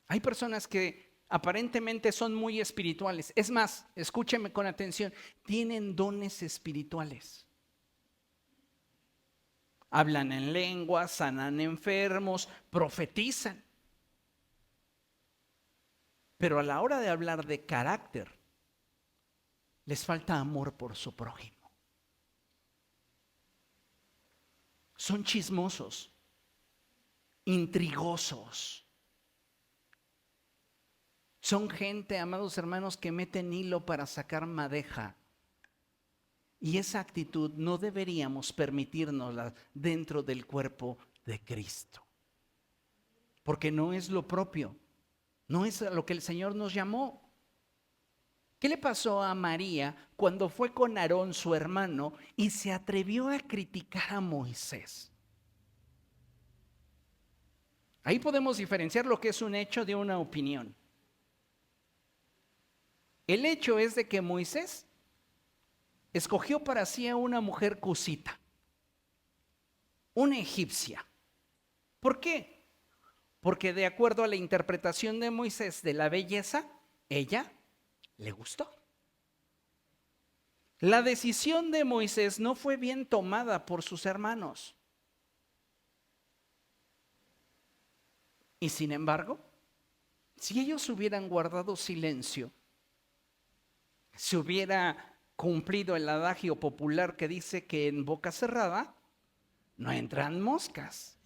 Hay personas que aparentemente son muy espirituales. Es más, escúcheme con atención, tienen dones espirituales. Hablan en lenguas, sanan enfermos, profetizan. Pero a la hora de hablar de carácter, les falta amor por su prójimo. Son chismosos, intrigosos. Son gente, amados hermanos, que meten hilo para sacar madeja. Y esa actitud no deberíamos permitirnosla dentro del cuerpo de Cristo. Porque no es lo propio, no es a lo que el Señor nos llamó. ¿Qué le pasó a María cuando fue con Aarón, su hermano, y se atrevió a criticar a Moisés? Ahí podemos diferenciar lo que es un hecho de una opinión. El hecho es de que Moisés escogió para sí a una mujer cusita, una egipcia. ¿Por qué? Porque de acuerdo a la interpretación de Moisés de la belleza, ella le gustó. La decisión de Moisés no fue bien tomada por sus hermanos. Y sin embargo, si ellos hubieran guardado silencio, se hubiera cumplido el adagio popular que dice que en boca cerrada no entran moscas.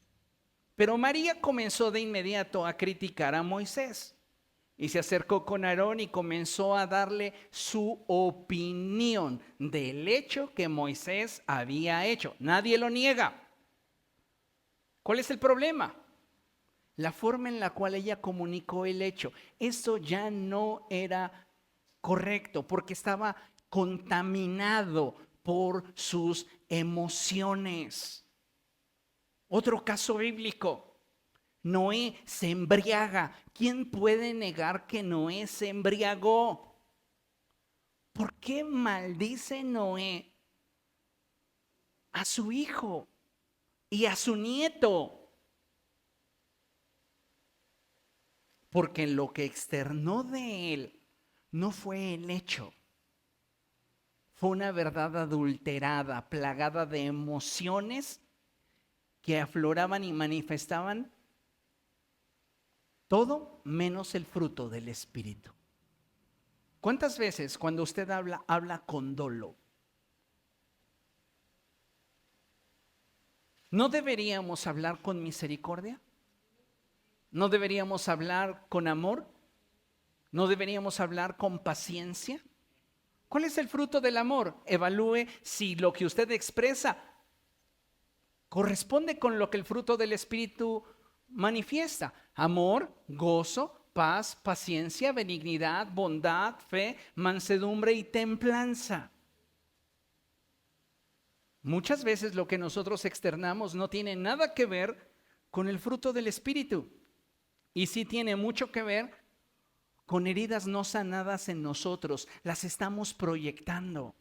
Pero María comenzó de inmediato a criticar a Moisés y se acercó con Aarón y comenzó a darle su opinión del hecho que Moisés había hecho. Nadie lo niega. ¿Cuál es el problema? la forma en la cual ella comunicó el hecho. Esto ya no era correcto porque estaba contaminado por sus emociones. Otro caso bíblico. Noé se embriaga. ¿Quién puede negar que Noé se embriagó? ¿Por qué maldice Noé a su hijo y a su nieto? Porque lo que externó de él no fue el hecho. Fue una verdad adulterada, plagada de emociones que afloraban y manifestaban todo menos el fruto del Espíritu. ¿Cuántas veces cuando usted habla con dolo? ¿No deberíamos hablar con misericordia? ¿No deberíamos hablar con amor? ¿No deberíamos hablar con paciencia? ¿Cuál es el fruto del amor? Evalúe si lo que usted expresa corresponde con lo que el fruto del Espíritu manifiesta. Amor, gozo, paz, paciencia, benignidad, bondad, fe, mansedumbre y templanza. Muchas veces lo que nosotros externamos no tiene nada que ver con el fruto del Espíritu. Y sí tiene mucho que ver con heridas no sanadas en nosotros. Las estamos proyectando.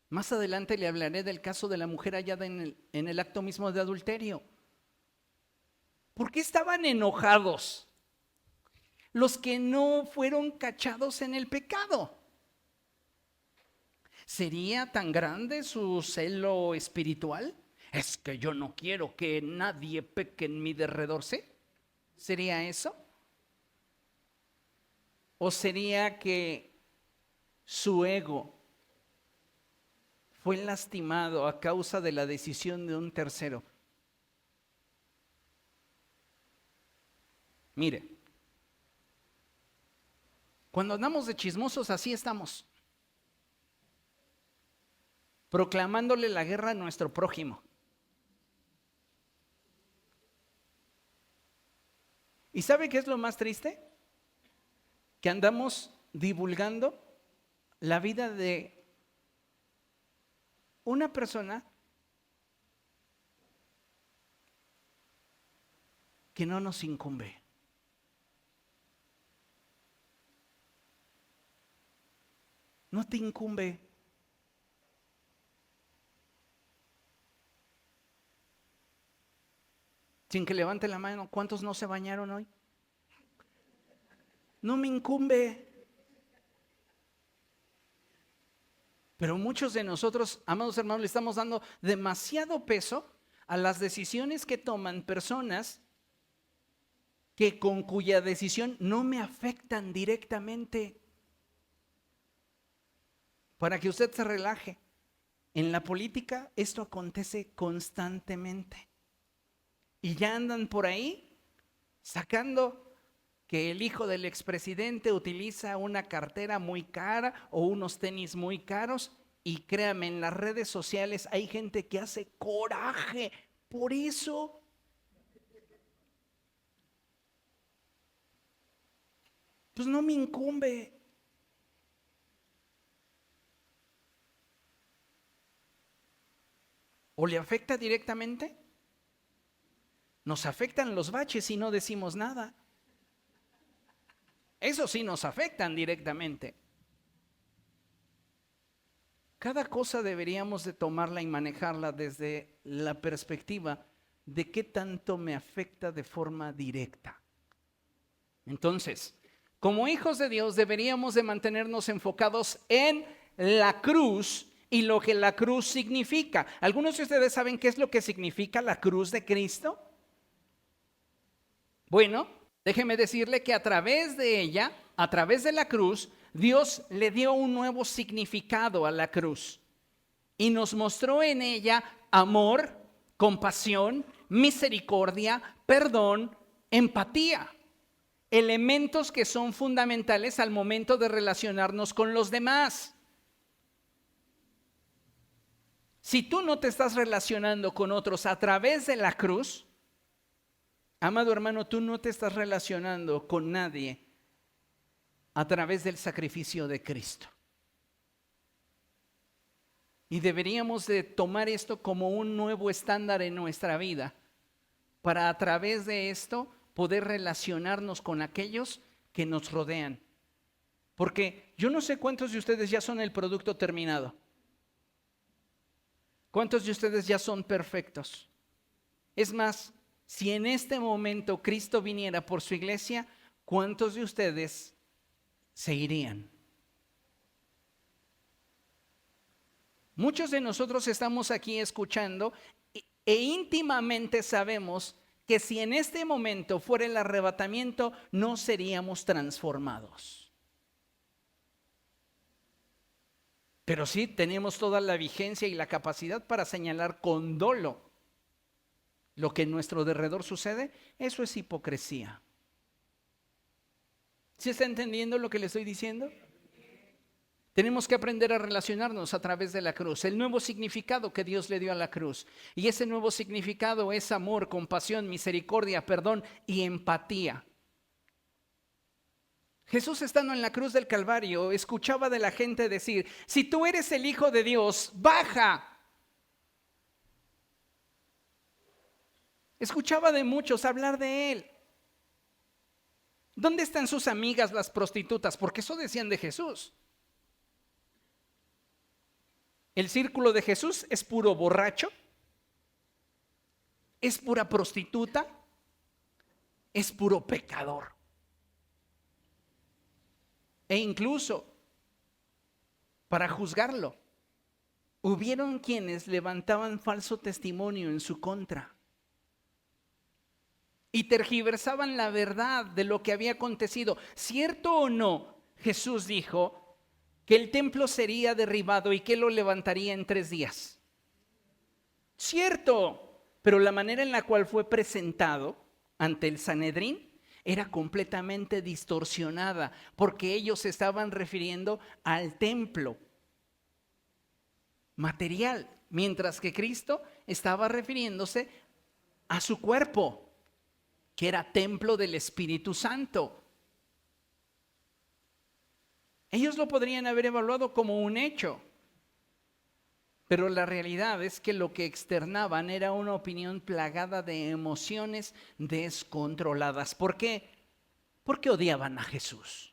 Más adelante le hablaré del caso de la mujer hallada en el acto mismo de adulterio. ¿Por qué estaban enojados los que no fueron cachados en el pecado? ¿Sería tan grande su celo espiritual? Es que yo no quiero que nadie peque en mi derredor, ¿sí? ¿Sería eso? ¿O sería que su ego fue lastimado a causa de la decisión de un tercero? Mire, cuando andamos de chismosos así estamos, proclamándole la guerra a nuestro prójimo. ¿Y sabe qué es lo más triste? Que andamos divulgando la vida de una persona que no nos incumbe. No te incumbe. Sin que levante la mano, ¿cuántos no se bañaron hoy? No me incumbe. Pero muchos de nosotros, amados hermanos, le estamos dando demasiado peso a las decisiones que toman personas que con cuya decisión no me afectan directamente. Para que usted se relaje. En la política esto acontece constantemente. Y ya andan por ahí sacando que el hijo del expresidente utiliza una cartera muy cara o unos tenis muy caros. Y créame, en las redes sociales hay gente que hace coraje por eso. Pues no me incumbe. ¿O le afecta directamente? Nos afectan los baches y no decimos nada. Eso sí nos afectan directamente. Cada cosa deberíamos de tomarla y manejarla desde la perspectiva de qué tanto me afecta de forma directa. Entonces, como hijos de Dios deberíamos de mantenernos enfocados en la cruz y lo que la cruz significa. ¿Algunos de ustedes saben qué es lo que significa la cruz de Cristo? Bueno, déjeme decirle que a través de ella, a través de la cruz, Dios le dio un nuevo significado a la cruz y nos mostró en ella amor, compasión, misericordia, perdón, empatía. Elementos que son fundamentales al momento de relacionarnos con los demás. Si tú no te estás relacionando con otros a través de la cruz, Amado hermano, tú no te estás relacionando con nadie a través del sacrificio de Cristo. Y deberíamos de tomar esto como un nuevo estándar en nuestra vida, para a través de esto poder relacionarnos con aquellos que nos rodean. Porque yo no sé cuántos de ustedes ya son el producto terminado. ¿Cuántos de ustedes ya son perfectos? Es más, si en este momento Cristo viniera por su iglesia, ¿cuántos de ustedes se irían? Muchos de nosotros estamos aquí escuchando e íntimamente sabemos que si en este momento fuera el arrebatamiento, no seríamos transformados. Pero sí tenemos toda la vigencia y la capacidad para señalar con dolo lo que en nuestro derredor sucede. Eso es hipocresía. ¿Sí está entendiendo lo que le estoy diciendo? Tenemos que aprender a relacionarnos a través de la cruz, el nuevo significado que Dios le dio a la cruz. Y ese nuevo significado es amor, compasión, misericordia, perdón y empatía. Jesús, estando en la cruz del Calvario, escuchaba de la gente decir: si tú eres el Hijo de Dios, baja. Escuchaba de muchos hablar de él. ¿Dónde están sus amigas las prostitutas? Porque eso decían de Jesús. El círculo de Jesús es puro borracho, es pura prostituta, es puro pecador. E incluso, para juzgarlo, hubieron quienes levantaban falso testimonio en su contra y tergiversaban la verdad de lo que había acontecido. ¿Cierto o no? Jesús dijo que el templo sería derribado y que lo levantaría en 3 días. Cierto, pero la manera en la cual fue presentado ante el Sanedrín era completamente distorsionada, porque ellos se estaban refiriendo al templo material, mientras que Cristo estaba refiriéndose a su cuerpo, que era templo del Espíritu Santo. Ellos lo podrían haber evaluado como un hecho, pero la realidad es que lo que externaban era una opinión plagada de emociones descontroladas. ¿Por qué? Porque odiaban a Jesús.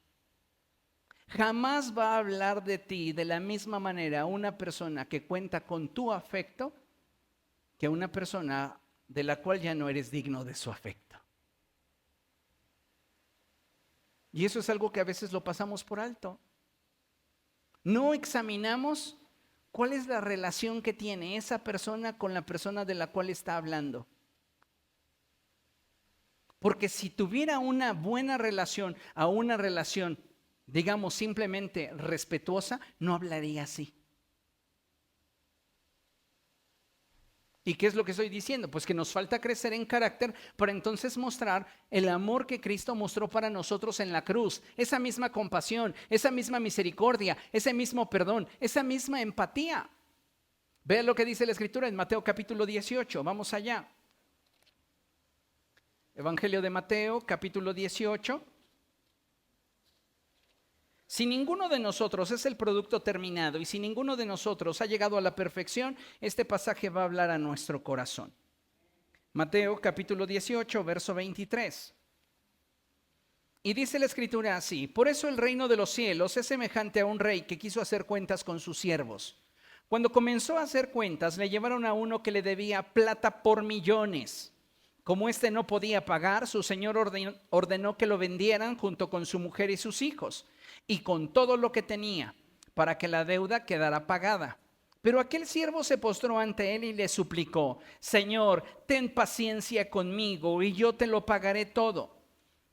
Jamás va a hablar de ti de la misma manera una persona que cuenta con tu afecto que una persona de la cual ya no eres digno de su afecto. Y eso es algo que a veces lo pasamos por alto. No examinamos cuál es la relación que tiene esa persona con la persona de la cual está hablando. Porque si tuviera una buena relación a una relación, digamos, simplemente respetuosa, no hablaría así. ¿Y qué es lo que estoy diciendo? Pues que nos falta crecer en carácter para entonces mostrar el amor que Cristo mostró para nosotros en la cruz. Esa misma compasión, esa misma misericordia, ese mismo perdón, esa misma empatía. Vean lo que dice la Escritura en Mateo capítulo 18. Vamos allá. Evangelio de Mateo capítulo 18. Si ninguno de nosotros es el producto terminado y si ninguno de nosotros ha llegado a la perfección, este pasaje va a hablar a nuestro corazón. Mateo capítulo 18, verso 23. Y dice la Escritura así: por eso el reino de los cielos es semejante a un rey que quiso hacer cuentas con sus siervos. Cuando comenzó a hacer cuentas, le llevaron a uno que le debía plata por millones. Como éste no podía pagar, su señor ordenó que lo vendieran junto con su mujer y sus hijos, y con todo lo que tenía, para que la deuda quedara pagada. Pero aquel siervo se postró ante él y le suplicó: Señor, ten paciencia conmigo y yo te lo pagaré todo.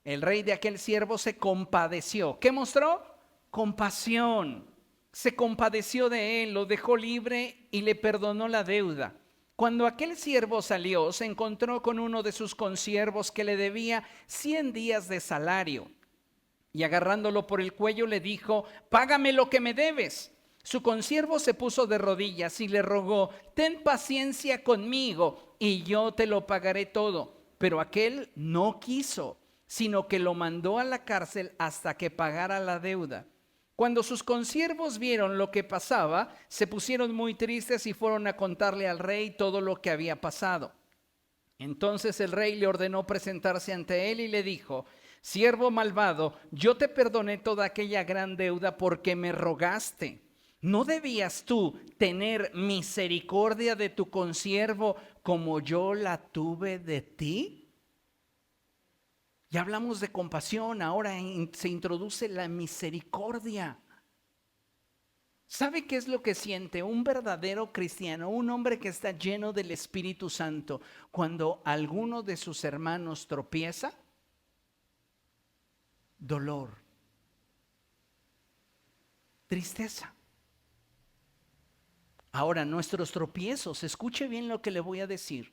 El rey de aquel siervo se compadeció. ¿Qué mostró? Compasión. Se compadeció de él, lo dejó libre y le perdonó la deuda. Cuando aquel siervo salió, se encontró con uno de sus consiervos que le debía 100 días de salario. Y agarrándolo por el cuello le dijo: págame lo que me debes. Su consiervo se puso de rodillas y le rogó: ten paciencia conmigo y yo te lo pagaré todo. Pero aquel no quiso, sino que lo mandó a la cárcel hasta que pagara la deuda. Cuando sus consiervos vieron lo que pasaba, se pusieron muy tristes y fueron a contarle al rey todo lo que había pasado. Entonces el rey le ordenó presentarse ante él y le dijo: siervo malvado, yo te perdoné toda aquella gran deuda porque me rogaste. ¿No debías tú tener misericordia de tu consiervo como yo la tuve de ti? Ya hablamos de compasión, ahora se introduce la misericordia. ¿Sabe qué es lo que siente un verdadero cristiano, un hombre que está lleno del Espíritu Santo, cuando alguno de sus hermanos tropieza? Dolor, tristeza. Ahora, nuestros tropiezos, escuche bien lo que le voy a decir,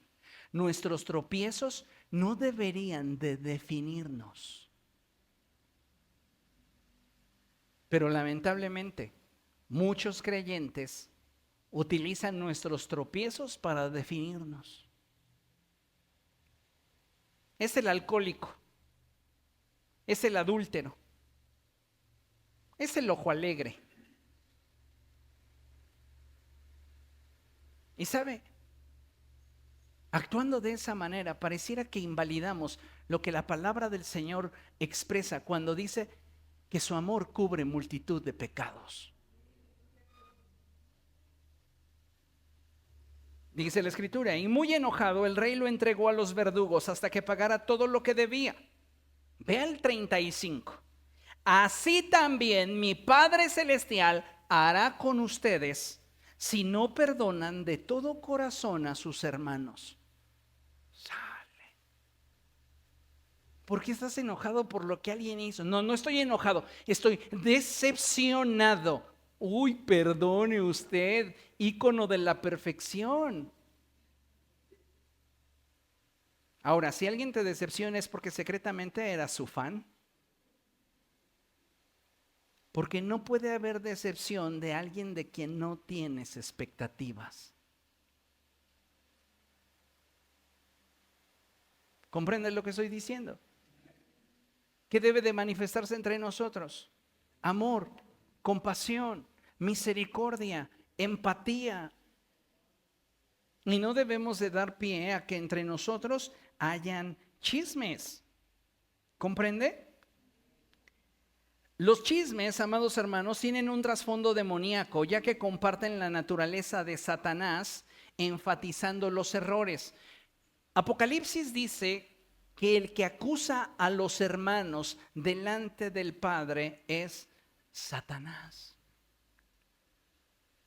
nuestros tropiezos no deberían de definirnos. Pero lamentablemente, muchos creyentes utilizan nuestros tropiezos para definirnos. Es el alcohólico, es el adúltero, es el ojo alegre. Y sabe, actuando de esa manera, pareciera que invalidamos lo que la palabra del Señor expresa cuando dice que su amor cubre multitud de pecados. Dice la Escritura, y muy enojado el rey lo entregó a los verdugos hasta que pagara todo lo que debía. Vea el 35. Así también mi Padre Celestial hará con ustedes si no perdonan de todo corazón a sus hermanos. Sale. ¿Por qué estás enojado por lo que alguien hizo? No, no estoy enojado, estoy decepcionado. Uy, perdone usted, ícono de la perfección. Ahora, si alguien te decepciona es porque secretamente era su fan. Porque no puede haber decepción de alguien de quien no tienes expectativas. ¿Comprenden lo que estoy diciendo? ¿Qué debe de manifestarse entre nosotros? Amor, compasión, misericordia, empatía. Y no debemos de dar pie a que entre nosotros hayan chismes. ¿Comprende? Los chismes, amados hermanos, tienen un trasfondo demoníaco, ya que comparten la naturaleza de Satanás, enfatizando los errores. Apocalipsis dice que el que acusa a los hermanos delante del Padre es Satanás.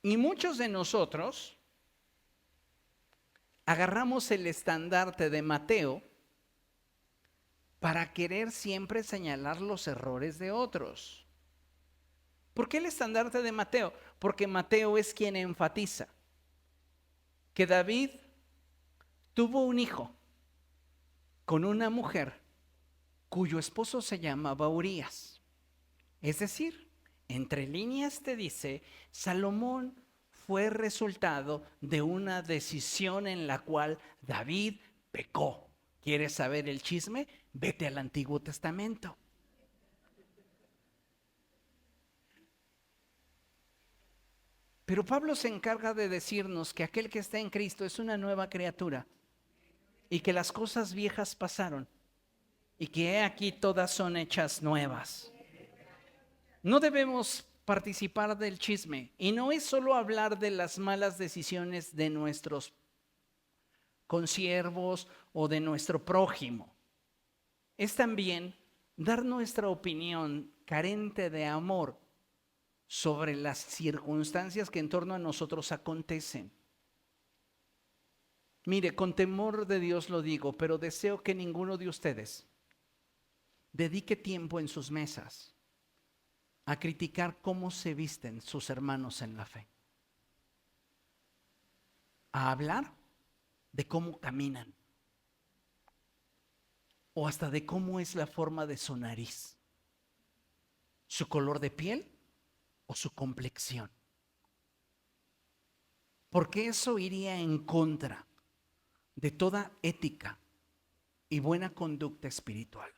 Y muchos de nosotros agarramos el estandarte de Mateo para querer siempre señalar los errores de otros. ¿Por qué el estandarte de Mateo? Porque Mateo es quien enfatiza que David tuvo un hijo con una mujer cuyo esposo se llamaba Urías. Es decir, entre líneas te dice, Salomón fue resultado de una decisión en la cual David pecó. ¿Quieres saber el chisme? Vete al Antiguo Testamento. Pero Pablo se encarga de decirnos que aquel que está en Cristo es una nueva criatura y que las cosas viejas pasaron y que he aquí todas son hechas nuevas. No debemos participar del chisme y no es solo hablar de las malas decisiones de nuestros consiervos o de nuestro prójimo. Es también dar nuestra opinión carente de amor sobre las circunstancias que en torno a nosotros acontecen. Mire, con temor de Dios lo digo, pero deseo que ninguno de ustedes dedique tiempo en sus mesas a criticar cómo se visten sus hermanos en la fe, a hablar de cómo caminan o hasta de cómo es la forma de su nariz, su color de piel o su complexión. Porque eso iría en contra de toda ética y buena conducta espiritual.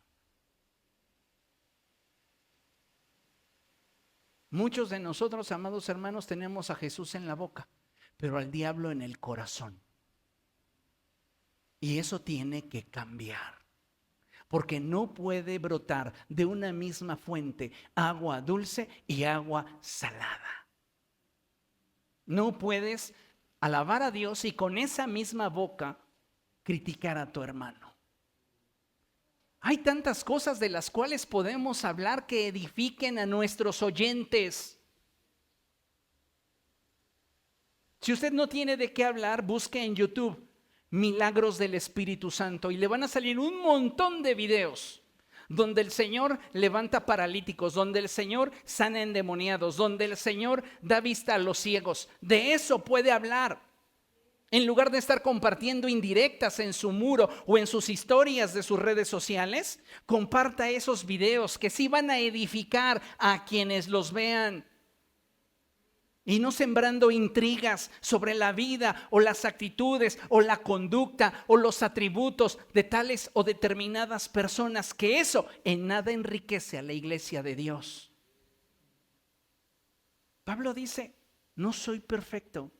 Muchos de nosotros, amados hermanos, tenemos a Jesús en la boca, pero al diablo en el corazón. Y eso tiene que cambiar, porque no puede brotar de una misma fuente agua dulce y agua salada. No puedes alabar a Dios y con esa misma boca criticar a tu hermano. Hay tantas cosas de las cuales podemos hablar que edifiquen a nuestros oyentes. Si usted no tiene de qué hablar, busque en YouTube Milagros del Espíritu Santo y le van a salir un montón de videos donde el Señor levanta paralíticos, donde el Señor sana endemoniados, donde el Señor da vista a los ciegos. De eso puede hablar. En lugar de estar compartiendo indirectas en su muro o en sus historias de sus redes sociales, comparta esos videos que sí van a edificar a quienes los vean. Y no sembrando intrigas sobre la vida o las actitudes o la conducta o los atributos de tales o determinadas personas, que eso en nada enriquece a la iglesia de Dios. Pablo dice, no soy perfecto.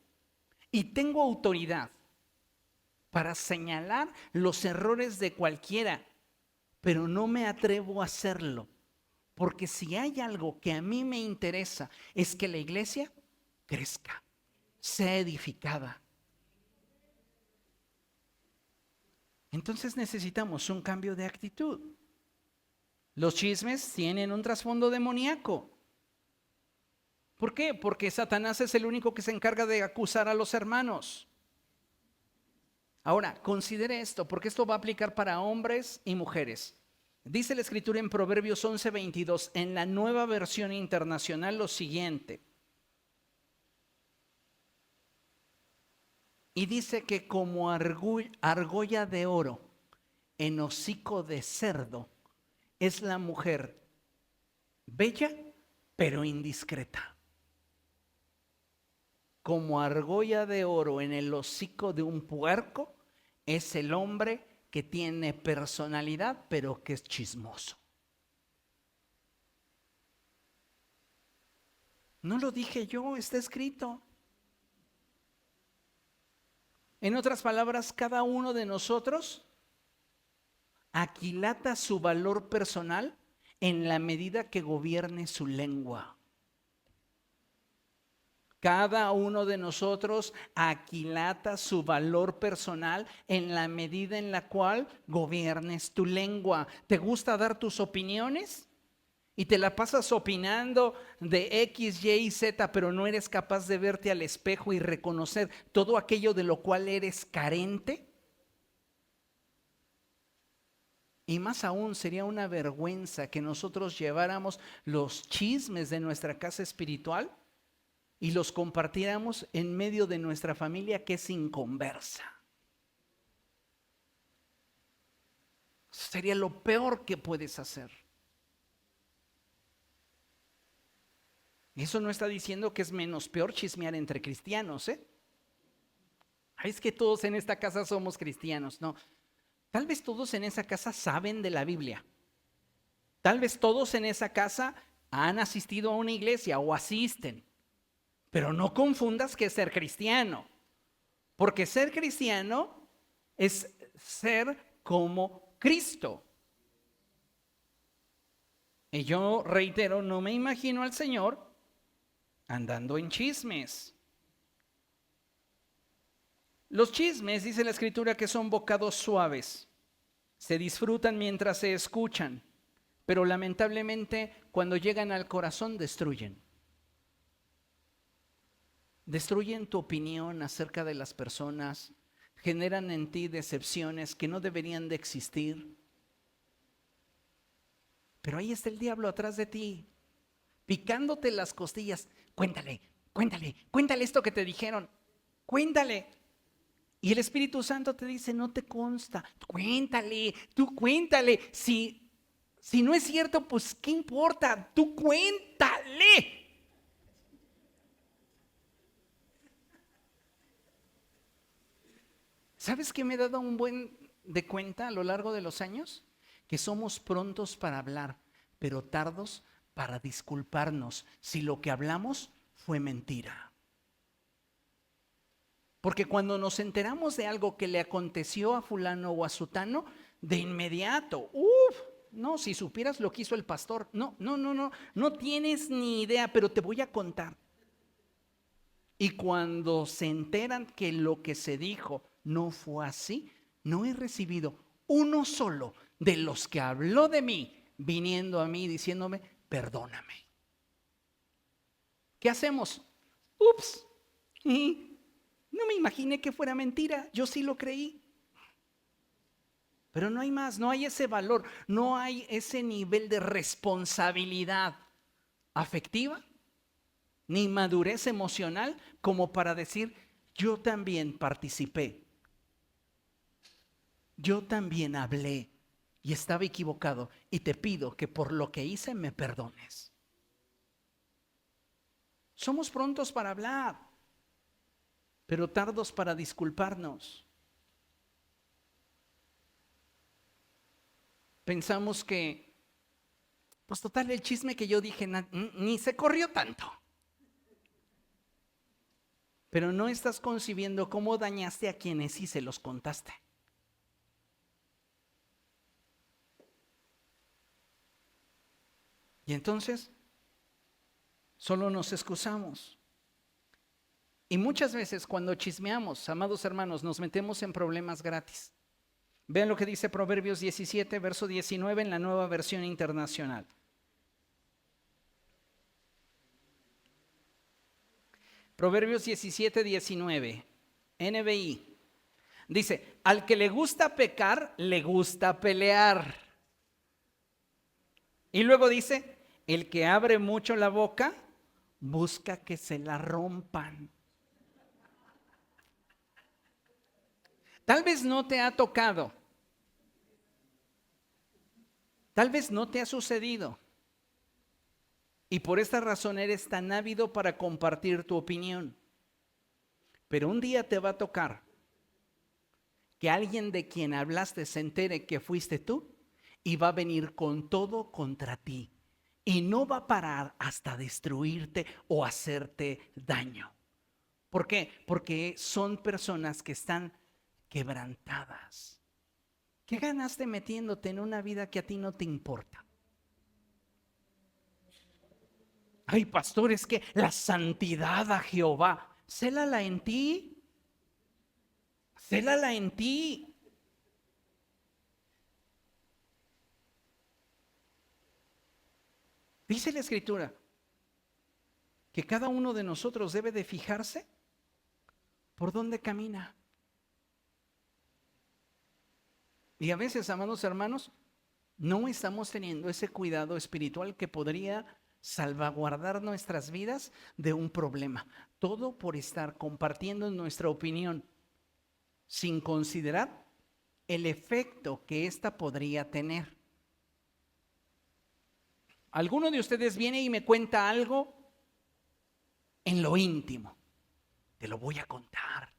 Y tengo autoridad para señalar los errores de cualquiera, pero no me atrevo a hacerlo, porque si hay algo que a mí me interesa es que la iglesia crezca, sea edificada. Entonces necesitamos un cambio de actitud. Los chismes tienen un trasfondo demoníaco. ¿Por qué? Porque Satanás es el único que se encarga de acusar a los hermanos. Ahora, considere esto, porque esto va a aplicar para hombres y mujeres. Dice la Escritura en Proverbios 11:22, en la Nueva Versión Internacional, lo siguiente. Y dice que como argolla de oro en hocico de cerdo es la mujer bella, pero indiscreta. Como argolla de oro en el hocico de un puerco es el hombre que tiene personalidad, pero que es chismoso. No lo dije yo, está escrito. En otras palabras, cada uno de nosotros aquilata su valor personal en la medida que gobierne su lengua. Cada uno de nosotros aquilata su valor personal en la medida en la cual gobiernes tu lengua. ¿Te gusta dar tus opiniones? Y te la pasas opinando de X, Y, Z, pero no eres capaz de verte al espejo y reconocer todo aquello de lo cual eres carente. Y más aún, sería una vergüenza que nosotros lleváramos los chismes de nuestra casa espiritual y los compartiéramos en medio de nuestra familia que es inconversa. Sería lo peor que puedes hacer. Eso no está diciendo que es menos peor chismear entre cristianos, ¿eh? Es que todos en esta casa somos cristianos. No, tal vez todos en esa casa saben de la Biblia. Tal vez todos en esa casa han asistido a una iglesia o asisten. Pero no confundas que es ser cristiano, porque ser cristiano es ser como Cristo. Y yo reitero, no me imagino al Señor andando en chismes. Los chismes, dice la Escritura, que son bocados suaves, se disfrutan mientras se escuchan, pero lamentablemente cuando llegan al corazón destruyen. Destruyen tu opinión acerca de las personas, generan en ti decepciones que no deberían de existir. Pero ahí está el diablo atrás de ti, picándote las costillas. Cuéntale esto que te dijeron, cuéntale. Y el Espíritu Santo te dice, no te consta, tú cuéntale. Si no es cierto, pues ¿qué importa? Tú cuéntale. ¿Sabes qué me ha dado un buen de cuenta a lo largo de los años? Que somos prontos para hablar, pero tardos para disculparnos si lo que hablamos fue mentira. Porque cuando nos enteramos de algo que le aconteció a fulano o a sutano, de inmediato, no, si supieras lo que hizo el pastor, no tienes ni idea, pero te voy a contar. Y cuando se enteran que lo que se dijo no fue así, no he recibido uno solo de los que habló de mí, viniendo a mí diciéndome, perdóname. ¿Qué hacemos? Ups, no me imaginé que fuera mentira, yo sí lo creí. Pero no hay más, no hay ese valor, no hay ese nivel de responsabilidad afectiva, ni madurez emocional como para decir, yo también participé, yo también hablé y estaba equivocado y te pido que por lo que hice me perdones. Somos prontos para hablar, pero tardos para disculparnos. Pensamos que, pues total, el chisme que yo dije ni se corrió tanto. Pero no estás concibiendo cómo dañaste a quienes sí se los contaste. Y entonces, solo nos excusamos. Y muchas veces cuando chismeamos, amados hermanos, nos metemos en problemas gratis. Vean lo que dice Proverbios 17, verso 19 en la Nueva Versión Internacional. Proverbios 17, 19, NBI. Dice, al que le gusta pecar, le gusta pelear. Y luego dice, el que abre mucho la boca, busca que se la rompan. Tal vez no te ha tocado. Tal vez no te ha sucedido. Y por esta razón eres tan ávido para compartir tu opinión. Pero un día te va a tocar que alguien de quien hablaste se entere que fuiste tú y va a venir con todo contra ti. Y no va a parar hasta destruirte o hacerte daño. ¿Por qué? Porque son personas que están quebrantadas. ¿Qué ganaste metiéndote en una vida que a ti no te importa? Ay, pastor, es que la santidad a Jehová, célala en ti. Célala en ti. Dice la Escritura que cada uno de nosotros debe de fijarse por dónde camina. Y a veces, amados hermanos, no estamos teniendo ese cuidado espiritual que podría salvaguardar nuestras vidas de un problema. Todo por estar compartiendo nuestra opinión sin considerar el efecto que ésta podría tener. Alguno de ustedes viene y me cuenta algo en lo íntimo. Te lo voy a contar,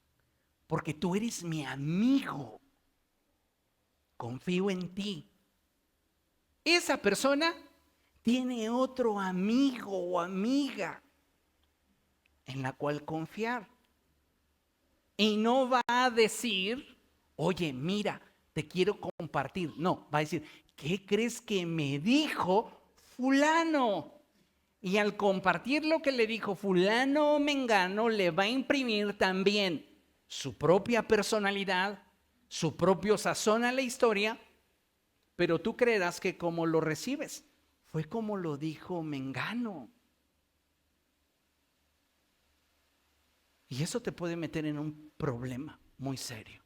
porque tú eres mi amigo. Confío en ti. Esa persona tiene otro amigo o amiga en la cual confiar. Y no va a decir, oye, mira, te quiero compartir. No, va a decir, ¿qué crees que me dijo fulano? Y al compartir lo que le dijo fulano o mengano, le va a imprimir también su propia personalidad, su propio sazón a la historia, pero tú creerás que como lo recibes, fue como lo dijo mengano. Y eso te puede meter en un problema muy serio.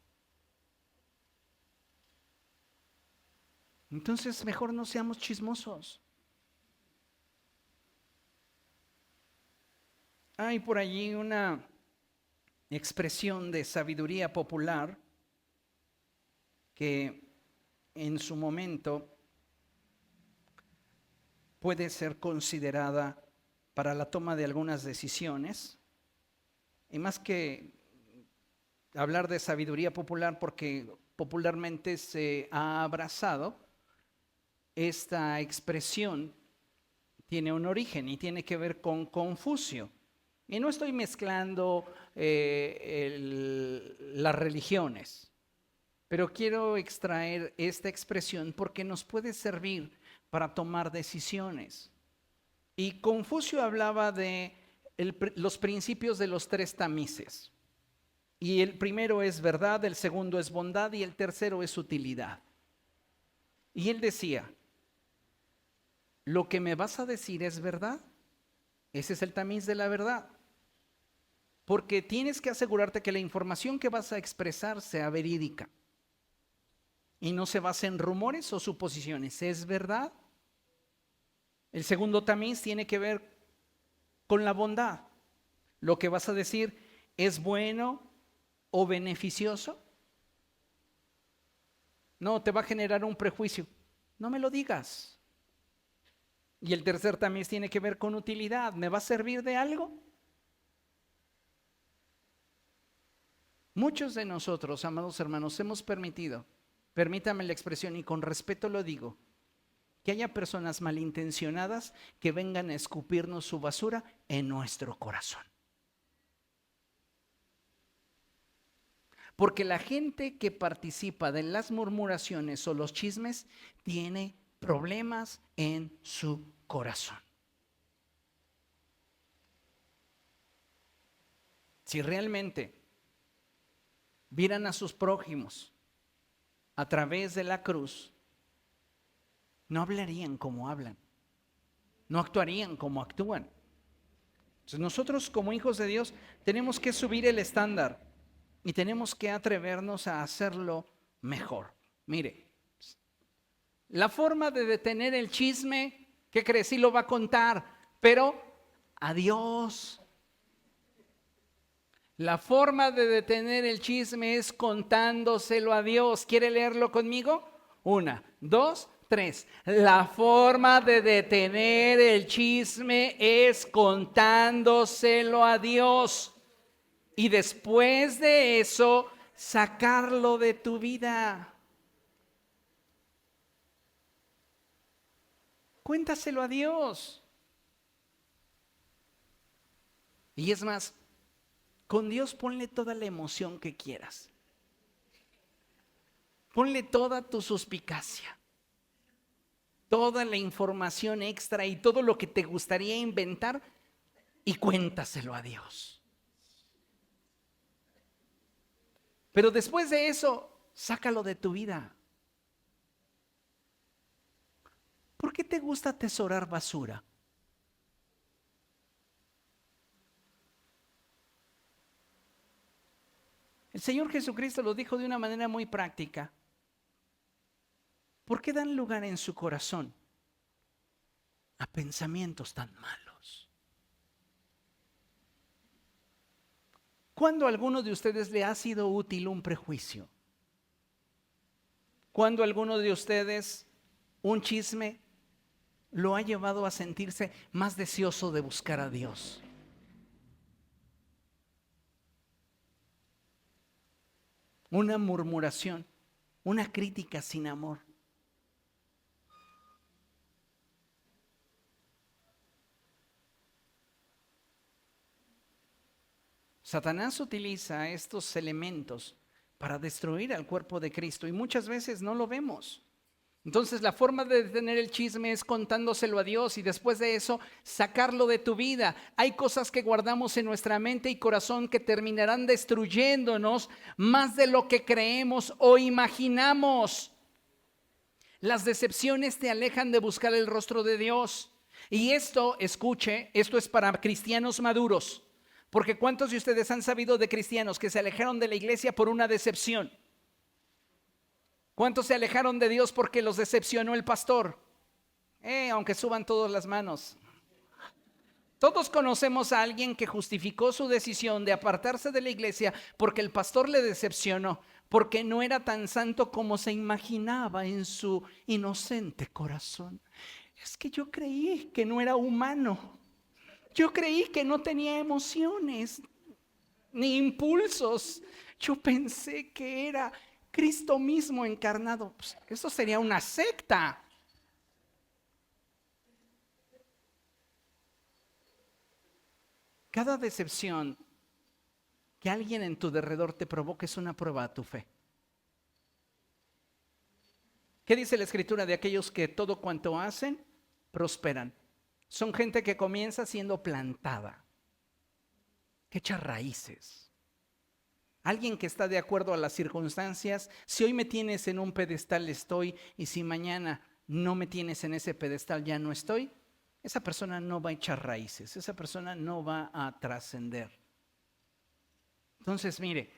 Entonces, mejor no seamos chismosos. Hay por allí una expresión de sabiduría popular que en su momento puede ser considerada para la toma de algunas decisiones. Y más que hablar de sabiduría popular, porque popularmente se ha abrazado, esta expresión tiene un origen y tiene que ver con Confucio. Y no estoy mezclando las religiones, pero quiero extraer esta expresión porque nos puede servir para tomar decisiones. Y Confucio hablaba de los principios de los 3 tamices. Y el primero es verdad, el segundo es bondad y el tercero es utilidad. Y él decía, ¿lo que me vas a decir es verdad? Ese es el tamiz de la verdad. Porque tienes que asegurarte que la información que vas a expresar sea verídica y no se base en rumores o suposiciones. ¿Es verdad? El segundo tamiz tiene que ver con la bondad. Lo que vas a decir es bueno o beneficioso. No, te va a generar un prejuicio. No me lo digas. Y el tercer tamiz tiene que ver con utilidad. ¿Me va a servir de algo? Muchos de nosotros, amados hermanos, hemos permitido, permítame la expresión y con respeto lo digo, que haya personas malintencionadas que vengan a escupirnos su basura en nuestro corazón. Porque la gente que participa de las murmuraciones o los chismes tiene problemas en su corazón. Si realmente vieran a sus prójimos a través de la cruz, no hablarían como hablan, no actuarían como actúan. Entonces nosotros como hijos de Dios tenemos que subir el estándar y tenemos que atrevernos a hacerlo mejor. Mire, la forma de detener el chisme, ¿qué crees? Sí lo va a contar, pero a Dios. La forma de detener el chisme es contándoselo a Dios. ¿Quiere leerlo conmigo? 1, 2, 3. La forma de detener el chisme es contándoselo a Dios. Y después de eso, sacarlo de tu vida. Cuéntaselo a Dios. Y es más, con Dios ponle toda la emoción que quieras. Ponle toda tu suspicacia, toda la información extra y todo lo que te gustaría inventar y cuéntaselo a Dios. Pero después de eso, sácalo de tu vida. ¿Por qué te gusta atesorar basura? El Señor Jesucristo lo dijo de una manera muy práctica. ¿Por qué dan lugar en su corazón a pensamientos tan malos? ¿Cuándo a alguno de ustedes le ha sido útil un prejuicio? ¿Cuándo a alguno de ustedes un chisme lo ha llevado a sentirse más deseoso de buscar a Dios? Una murmuración, una crítica sin amor. Satanás utiliza estos elementos para destruir al cuerpo de Cristo y muchas veces no lo vemos. Entonces la forma de detener el chisme es contándoselo a Dios y después de eso sacarlo de tu vida. Hay cosas que guardamos en nuestra mente y corazón que terminarán destruyéndonos más de lo que creemos o imaginamos. Las decepciones te alejan de buscar el rostro de Dios. Y esto, escuche, esto es para cristianos maduros. Porque ¿cuántos de ustedes han sabido de cristianos que se alejaron de la iglesia por una decepción? ¿Cuántos se alejaron de Dios porque los decepcionó el pastor? Aunque suban todas las manos. Todos conocemos a alguien que justificó su decisión de apartarse de la iglesia porque el pastor le decepcionó, porque no era tan santo como se imaginaba en su inocente corazón. Es que yo creí que no era humano. Yo creí que no tenía emociones ni impulsos. Yo pensé que era Cristo mismo encarnado. Pues eso sería una secta. Cada decepción que alguien en tu derredor te provoque es una prueba a tu fe. ¿Qué dice la Escritura de aquellos que todo cuanto hacen prosperan? Son gente que comienza siendo plantada, que echa raíces. Alguien que está de acuerdo a las circunstancias. Si hoy me tienes en un pedestal, estoy, y si mañana no me tienes en ese pedestal, ya no estoy. Esa persona no va a echar raíces, esa persona no va a trascender. Entonces, mire,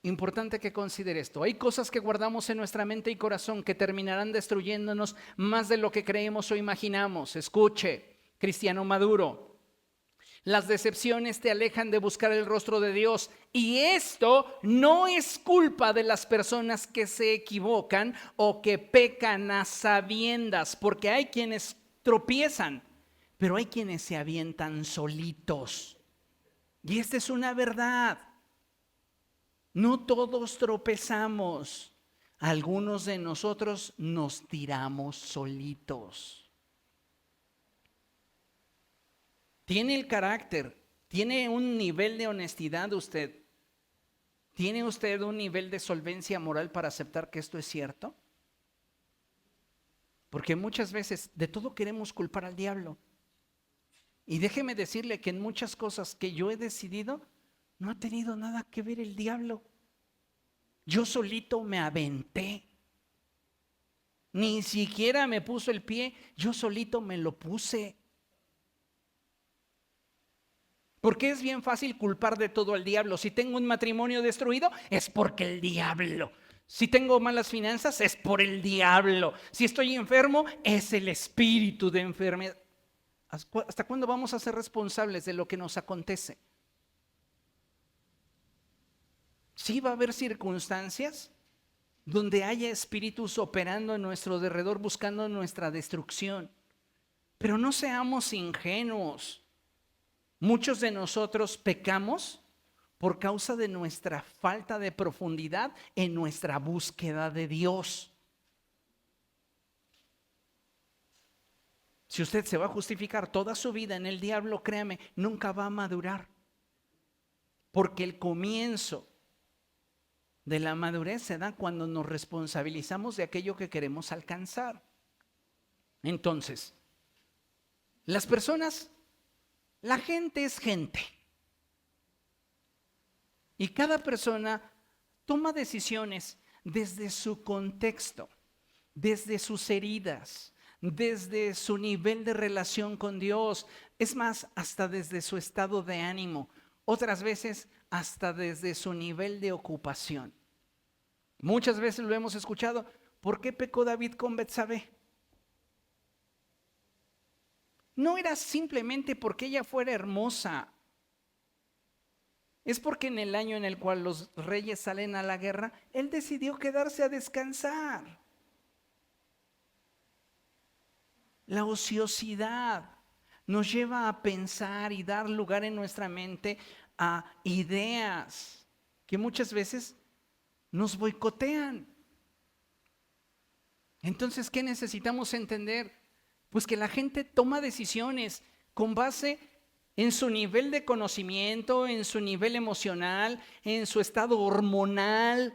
importante que considere esto. Hay cosas que guardamos en nuestra mente y corazón que terminarán destruyéndonos más de lo que creemos o imaginamos. Escuche, cristiano maduro. Las decepciones te alejan de buscar el rostro de Dios, y esto no es culpa de las personas que se equivocan o que pecan a sabiendas, porque hay quienes tropiezan, pero hay quienes se avientan solitos. Y esta es una verdad. No todos tropezamos. Algunos de nosotros nos tiramos solitos. ¿Tiene el carácter? ¿Tiene un nivel de honestidad usted? ¿Tiene usted un nivel de solvencia moral para aceptar que esto es cierto? Porque muchas veces de todo queremos culpar al diablo. Y déjeme decirle que en muchas cosas que yo he decidido, no ha tenido nada que ver el diablo. Yo solito me aventé. Ni siquiera me puso el pie, yo solito me lo puse. Porque es bien fácil culpar de todo al diablo. Si tengo un matrimonio destruido, es porque el diablo. Si tengo malas finanzas, es por el diablo. Si estoy enfermo, es el espíritu de enfermedad. ¿Hasta cuándo vamos a ser responsables de lo que nos acontece? Sí va a haber circunstancias donde haya espíritus operando en nuestro derredor buscando nuestra destrucción. Pero no seamos ingenuos. Muchos de nosotros pecamos por causa de nuestra falta de profundidad en nuestra búsqueda de Dios. Si usted se va a justificar toda su vida en el diablo, créame, nunca va a madurar. Porque el comienzo de la madurez se da cuando nos responsabilizamos de aquello que queremos alcanzar. Entonces, las personas, la gente es gente. Y cada persona toma decisiones desde su contexto, desde sus heridas, desde su nivel de relación con Dios, es más, hasta desde su estado de ánimo, otras veces hasta desde su nivel de ocupación. Muchas veces lo hemos escuchado. ¿Por qué pecó David con Betsabé? No era simplemente porque ella fuera hermosa. Es porque en el año en el cual los reyes salen a la guerra, él decidió quedarse a descansar. La ociosidad nos lleva a pensar y dar lugar en nuestra mente a ideas que muchas veces nos boicotean. Entonces, ¿qué necesitamos entender? Pues que la gente toma decisiones con base en su nivel de conocimiento, en su nivel emocional, en su estado hormonal.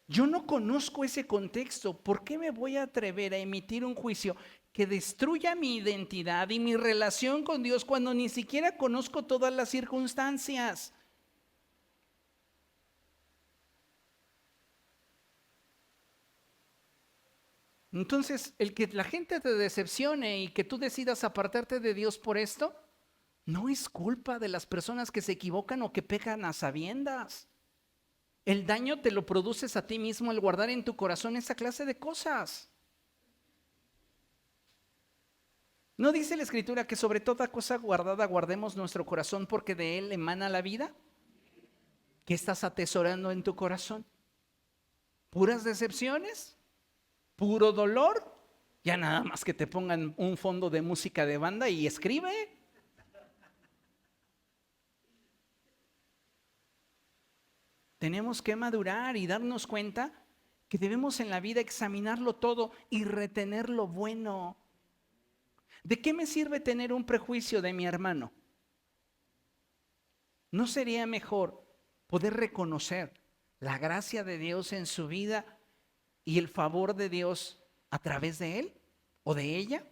Yo no conozco ese contexto. ¿Por qué me voy a atrever a emitir un juicio que destruya mi identidad y mi relación con Dios cuando ni siquiera conozco todas las circunstancias? Entonces, el que la gente te decepcione y que tú decidas apartarte de Dios por esto, no es culpa de las personas que se equivocan o que pecan a sabiendas. El daño te lo produces a ti mismo al guardar en tu corazón esa clase de cosas. ¿No dice la Escritura que sobre toda cosa guardada guardemos nuestro corazón porque de él emana la vida? ¿Qué estás atesorando en tu corazón? ¿Puras decepciones? ¿Puro dolor? Ya nada más que te pongan un fondo de música de banda y escribe. Tenemos que madurar y darnos cuenta que debemos en la vida examinarlo todo y retener lo bueno. ¿De qué me sirve tener un prejuicio de mi hermano? ¿No sería mejor poder reconocer la gracia de Dios en su vida y el favor de Dios a través de él o de ella?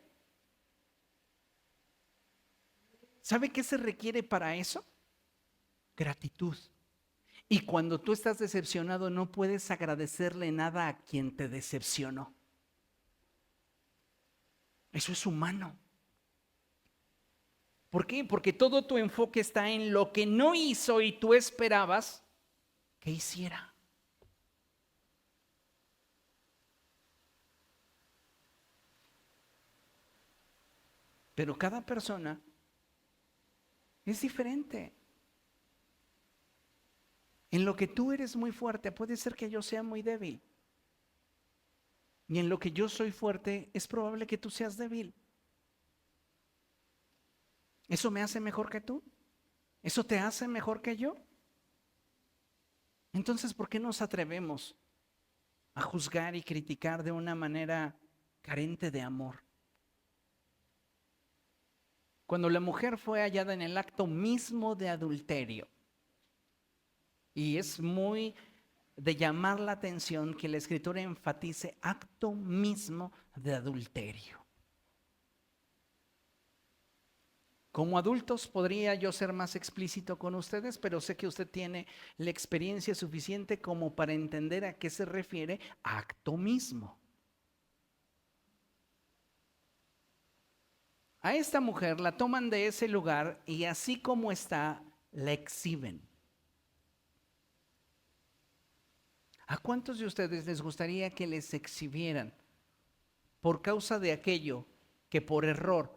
¿Sabe qué se requiere para eso? Gratitud. Y cuando tú estás decepcionado, no puedes agradecerle nada a quien te decepcionó. Eso es humano. ¿Por qué? Porque todo tu enfoque está en lo que no hizo y tú esperabas que hiciera. Pero cada persona es diferente. En lo que tú eres muy fuerte, puede ser que yo sea muy débil. Y en lo que yo soy fuerte, es probable que tú seas débil. ¿Eso me hace mejor que tú? ¿Eso te hace mejor que yo? Entonces, ¿por qué nos atrevemos a juzgar y criticar de una manera carente de amor? Cuando la mujer fue hallada en el acto mismo de adulterio, y es muy de llamar la atención que la Escritura enfatice acto mismo de adulterio. Como adultos podría yo ser más explícito con ustedes, pero sé que usted tiene la experiencia suficiente como para entender a qué se refiere acto mismo. A esta mujer la toman de ese lugar y así como está, la exhiben. ¿A cuántos de ustedes les gustaría que les exhibieran por causa de aquello que por error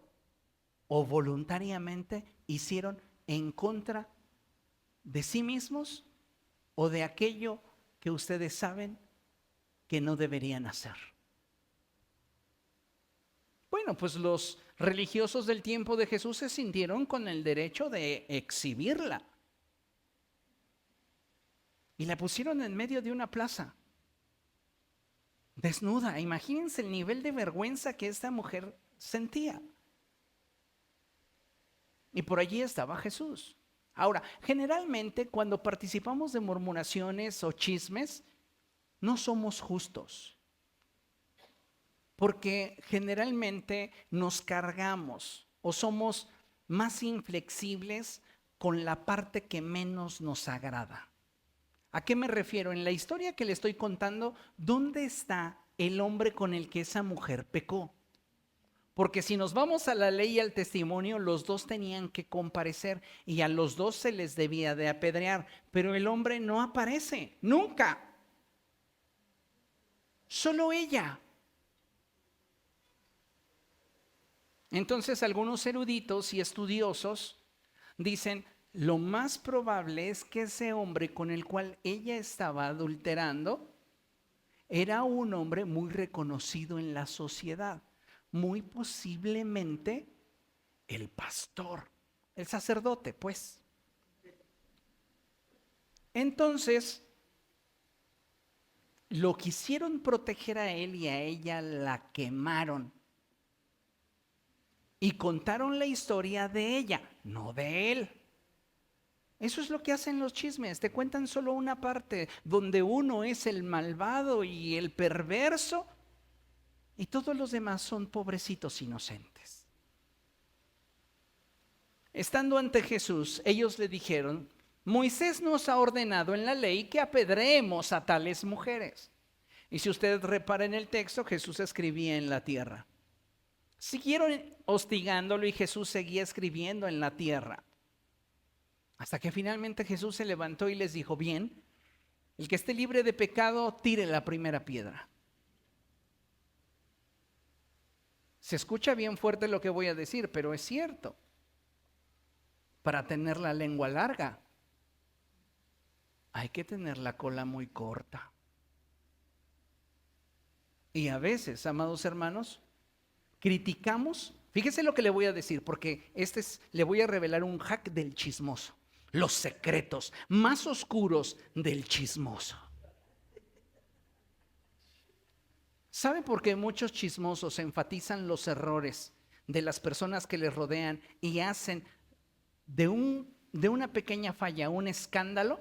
o voluntariamente hicieron en contra de sí mismos o de aquello que ustedes saben que no deberían hacer? Bueno, pues los religiosos del tiempo de Jesús se sintieron con el derecho de exhibirla. Y la pusieron en medio de una plaza, desnuda. Imagínense el nivel de vergüenza que esta mujer sentía. Y por allí estaba Jesús. Ahora, generalmente cuando participamos de murmuraciones o chismes, no somos justos. Porque generalmente nos cargamos o somos más inflexibles con la parte que menos nos agrada. ¿A qué me refiero? En la historia que le estoy contando, ¿dónde está el hombre con el que esa mujer pecó? Porque si nos vamos a la ley y al testimonio, los dos tenían que comparecer y a los dos se les debía de apedrear, pero el hombre no aparece, nunca. Solo ella. Entonces algunos eruditos y estudiosos dicen, lo más probable es que ese hombre con el cual ella estaba adulterando era un hombre muy reconocido en la sociedad, muy posiblemente el pastor, el sacerdote, pues. Entonces, lo quisieron proteger a él y a ella la quemaron. Y contaron la historia de ella, no de él. Eso es lo que hacen los chismes, te cuentan solo una parte, donde uno es el malvado y el perverso, y todos los demás son pobrecitos inocentes. Estando ante Jesús, ellos le dijeron, Moisés nos ha ordenado en la ley que apedreemos a tales mujeres. Y si usted repara en el texto, Jesús escribía en la tierra. Siguieron hostigándolo y Jesús seguía escribiendo en la tierra. Hasta que finalmente Jesús se levantó y les dijo, bien, el que esté libre de pecado, tire la primera piedra. Se escucha bien fuerte lo que voy a decir, pero es cierto. Para tener la lengua larga, hay que tener la cola muy corta. Y a veces, amados hermanos, criticamos, fíjese lo que le voy a decir, porque le voy a revelar un hack del chismoso. los secretos más oscuros del chismoso. ¿Sabe por qué muchos chismosos enfatizan los errores de las personas que les rodean y hacen de una pequeña falla un escándalo?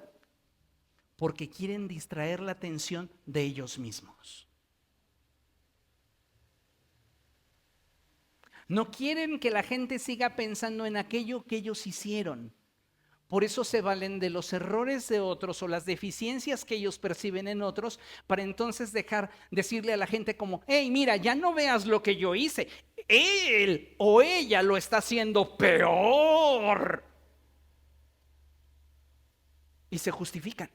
Porque quieren distraer la atención de ellos mismos. No quieren que la gente siga pensando en aquello que ellos hicieron. Por eso se valen de los errores de otros o las deficiencias que ellos perciben en otros, para entonces decirle a la gente como: hey, mira, ya no veas lo que yo hice. Él o ella lo está haciendo peor. Y se justifican.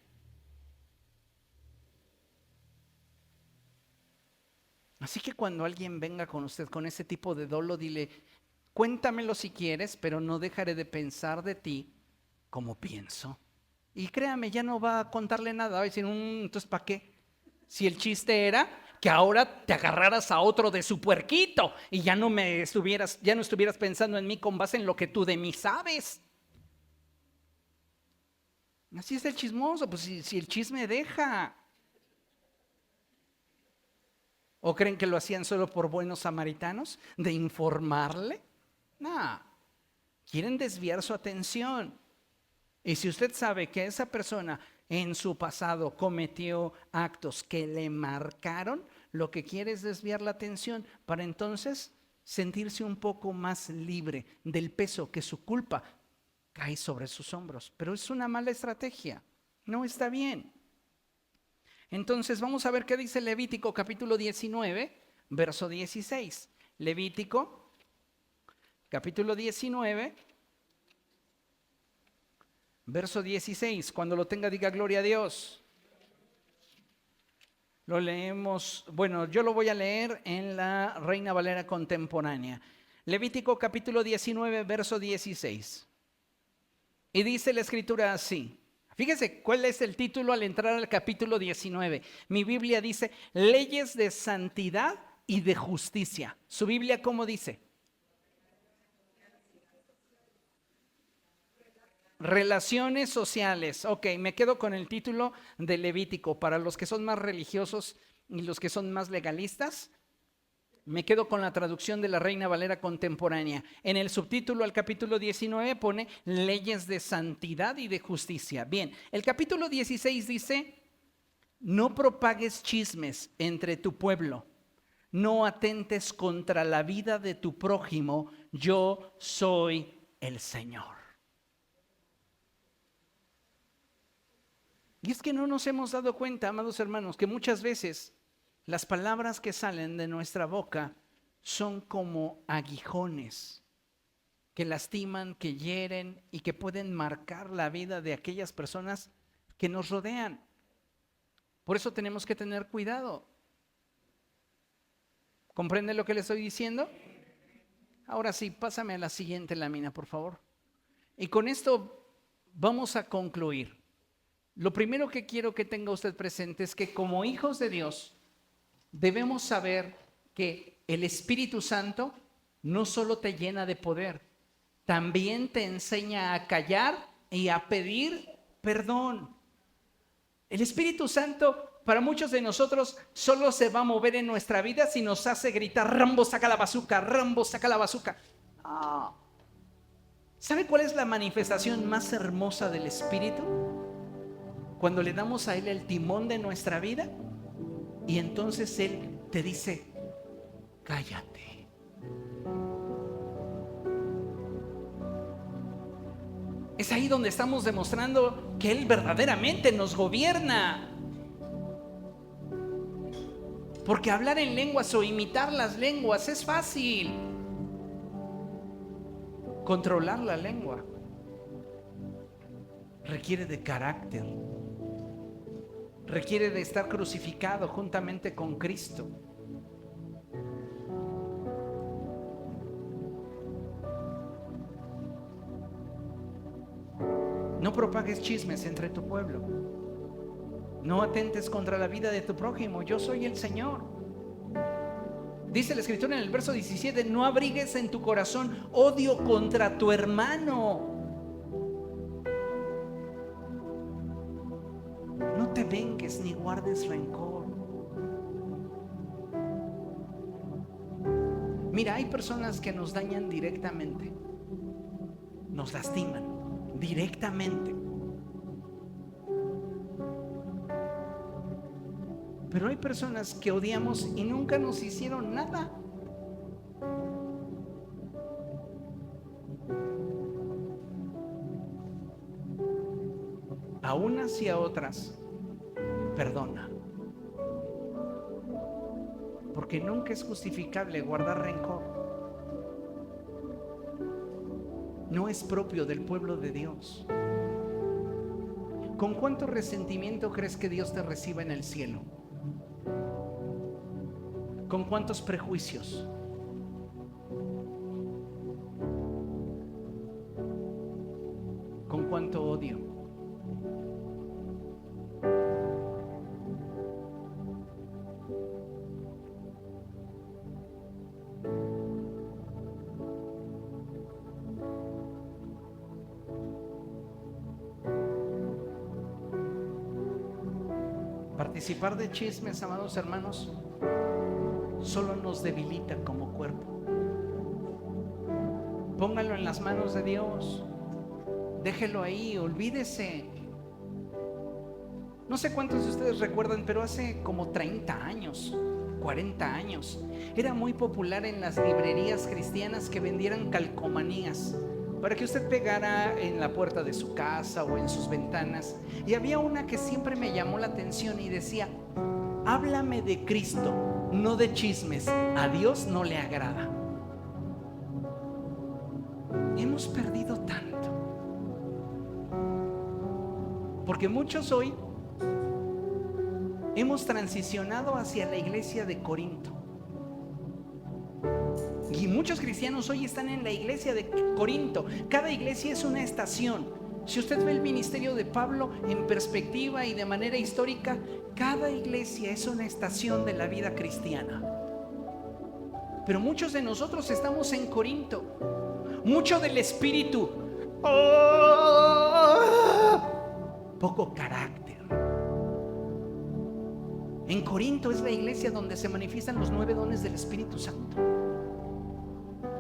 Así que cuando alguien venga con usted con ese tipo de dolo, dile: cuéntamelo si quieres, pero no dejaré de pensar de ti como pienso. Y créame, ya no va a contarle nada. Va a decir: entonces ¿para qué? Si el chiste era que ahora te agarraras a otro de su puerquito y ya no estuvieras pensando en mí con base en lo que tú de mí sabes. Así es el chismoso. Pues si el chisme deja. ¿O creen que lo hacían solo por buenos samaritanos? ¿De informarle? No. Quieren desviar su atención. Y si usted sabe que esa persona en su pasado cometió actos que le marcaron, lo que quiere es desviar la atención para entonces sentirse un poco más libre del peso que su culpa cae sobre sus hombros. Pero es una mala estrategia. No está bien. Entonces vamos a ver qué dice Levítico capítulo 19, verso 16. Levítico capítulo 19, verso 16. Cuando lo tenga, diga gloria a Dios. Lo leemos, bueno, yo lo voy a leer en la Reina Valera contemporánea. Levítico capítulo 19, verso 16. Y dice la escritura así. Fíjese cuál es el título al entrar al capítulo 19. Mi Biblia dice: leyes de santidad y de justicia. ¿Su Biblia cómo dice? Relaciones sociales. Ok, me quedo con el título de Levítico. Para los que son más religiosos y los que son más legalistas, me quedo con la traducción de la Reina Valera contemporánea. En el subtítulo al capítulo 19 pone leyes de santidad y de justicia. Bien, el capítulo 16 dice: no propagues chismes entre tu pueblo, no atentes contra la vida de tu prójimo, yo soy el Señor. Y es que no nos hemos dado cuenta, amados hermanos, que muchas veces las palabras que salen de nuestra boca son como aguijones que lastiman, que hieren y que pueden marcar la vida de aquellas personas que nos rodean. Por eso tenemos que tener cuidado. ¿Comprende lo que le estoy diciendo? Ahora sí, pásame a la siguiente lámina, por favor. Y con esto vamos a concluir. Lo primero que quiero que tenga usted presente es que como hijos de Dios debemos saber que el Espíritu Santo no solo te llena de poder, también te enseña a callar y a pedir perdón. El Espíritu Santo para muchos de nosotros solo se va a mover en nuestra vida si nos hace gritar: Rambo, saca la bazuca, Rambo, saca la bazuca. ¿Sabe cuál es la manifestación más hermosa del Espíritu? Cuando le damos a Él el timón de nuestra vida y entonces Él te dice: cállate. Es ahí donde estamos demostrando que Él verdaderamente nos gobierna. Porque hablar en lenguas o imitar las lenguas es fácil. Controlar la lengua requiere de carácter. Requiere de estar crucificado juntamente con Cristo. No propagues chismes entre tu pueblo. No atentes contra la vida de tu prójimo. Yo soy el Señor. Dice la Escritura en el verso 17: no abrigues en tu corazón odio contra tu hermano. te vengues ni guardes rencor. Mira, hay personas que nos dañan directamente, nos lastiman directamente. Pero hay personas que odiamos y nunca nos hicieron nada. A unas y a otras, perdona. Porque nunca es justificable guardar rencor. No es propio del pueblo de Dios. ¿Con cuánto resentimiento crees que Dios te reciba en el cielo? ¿Con cuántos prejuicios? ¿Con cuánto odio? Participar de chismes, amados hermanos, solo nos debilita como cuerpo. Póngalo en las manos de Dios. Déjelo ahí, olvídese. No sé cuántos de ustedes recuerdan, pero hace como 30 años, 40 años, era muy popular en las librerías cristianas que vendieran calcomanías para que usted pegara en la puerta de su casa o en sus ventanas. Y había una que siempre me llamó la atención y decía: háblame de Cristo, no de chismes, a Dios no le agrada. Hemos perdido tanto, porque muchos hoy hemos transicionado hacia la iglesia de Corinto. Y muchos cristianos hoy están en la iglesia de Corinto. Cada iglesia es una estación. Si usted ve el ministerio de Pablo en perspectiva y de manera histórica, cada iglesia es una estación de la vida cristiana. Pero muchos de nosotros estamos en Corinto. Mucho del espíritu, poco carácter. En Corinto es la iglesia donde se manifiestan los 9 dones del Espíritu Santo.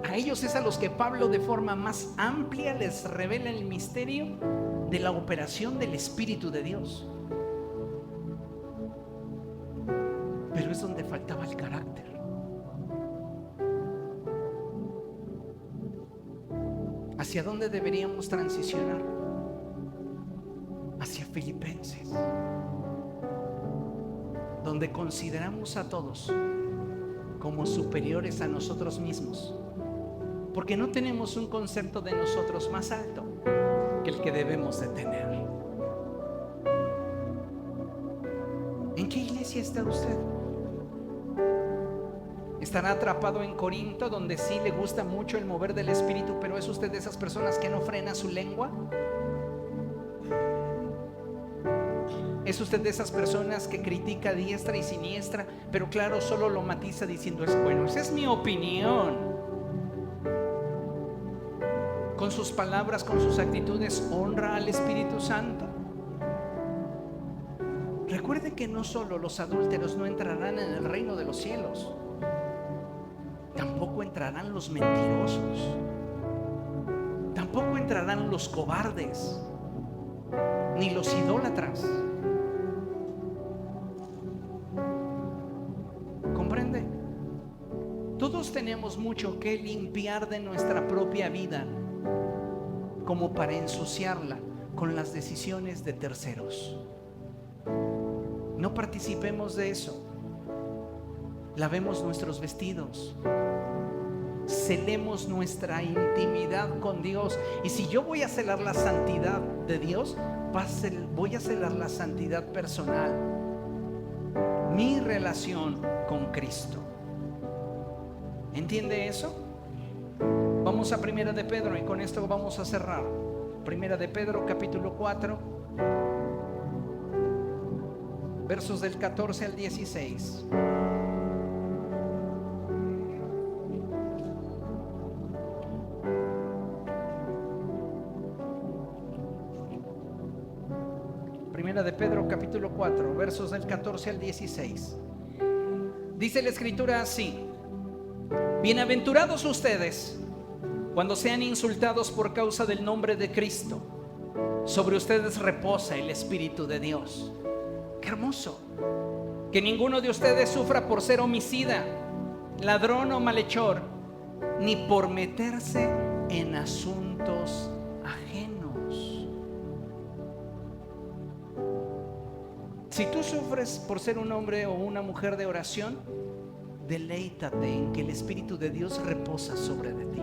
A ellos es a los que Pablo de forma más amplia les revela el misterio de la operación del Espíritu de Dios. Pero es donde faltaba el carácter. ¿Hacia dónde deberíamos transicionar? Hacia Filipenses, donde consideramos a todos como superiores a nosotros mismos, porque no tenemos un concepto de nosotros más alto que el que debemos de tener. ¿En qué iglesia está usted? ¿Estará atrapado en Corinto, donde sí le gusta mucho el mover del Espíritu, pero es usted de esas personas que no frena su lengua? ¿Es usted de esas personas que critica a diestra y siniestra, pero claro, solo lo matiza diciendo: es bueno, esa es mi opinión? Con sus palabras, con sus actitudes, honra al Espíritu Santo. Recuerde que no solo los adúlteros no entrarán en el reino de los cielos, tampoco entrarán los mentirosos, tampoco entrarán los cobardes, ni los idólatras. ¿Comprende? Todos tenemos mucho que limpiar de nuestra propia vida, como para ensuciarla con las decisiones de terceros. No participemos de eso. Lavemos nuestros vestidos, celemos nuestra intimidad con Dios. Y si yo voy a celar la santidad de Dios, voy a celar la santidad personal, mi relación con Cristo. ¿Entiende eso? Vamos a Primera de Pedro y con esto vamos a cerrar. Primera de Pedro, capítulo 4, versos del 14 al 16. Primera de Pedro capítulo 4, versos del 14 al 16. Dice la escritura así: bienaventurados ustedes cuando sean insultados por causa del nombre de Cristo. Sobre ustedes reposa el Espíritu de Dios. ¡Qué hermoso! Que ninguno de ustedes sufra por ser homicida, ladrón o malhechor, ni por meterse en asuntos ajenos. Si tú sufres por ser un hombre o una mujer de oración, deleítate en que el Espíritu de Dios reposa sobre de ti.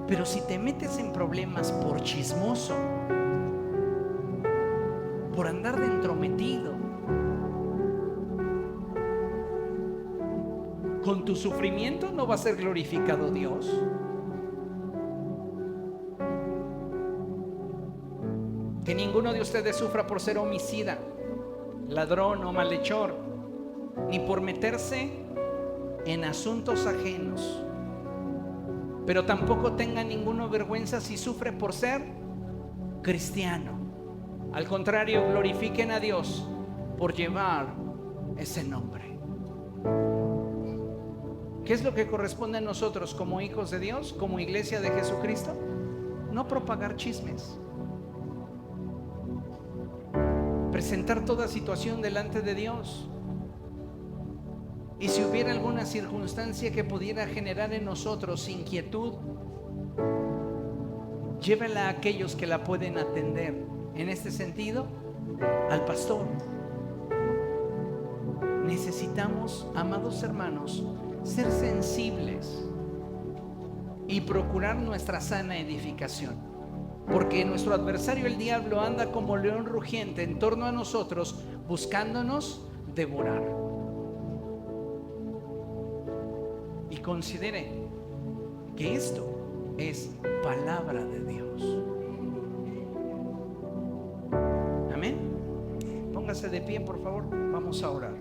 Pero si te metes en problemas por chismoso, por andar de entrometido, con tu sufrimiento no va a ser glorificado Dios. Que ninguno de ustedes sufra por ser homicida, ladrón o malhechor, ni por meterse en asuntos ajenos. Pero tampoco tenga ninguna vergüenza si sufre por ser cristiano. Al contrario, glorifiquen a Dios por llevar ese nombre. ¿Qué es lo que corresponde a nosotros como hijos de Dios, como iglesia de Jesucristo? No propagar chismes. Presentar toda situación delante de Dios. Y si hubiera alguna circunstancia que pudiera generar en nosotros inquietud, llévela a aquellos que la pueden atender. En este sentido, al pastor. Necesitamos, amados hermanos, ser sensibles y procurar nuestra sana edificación, porque nuestro adversario, el diablo, anda como león rugiente en torno a nosotros, buscándonos devorar. Y considere que esto es palabra de Dios. Amén. Póngase de pie, por favor. Vamos a orar.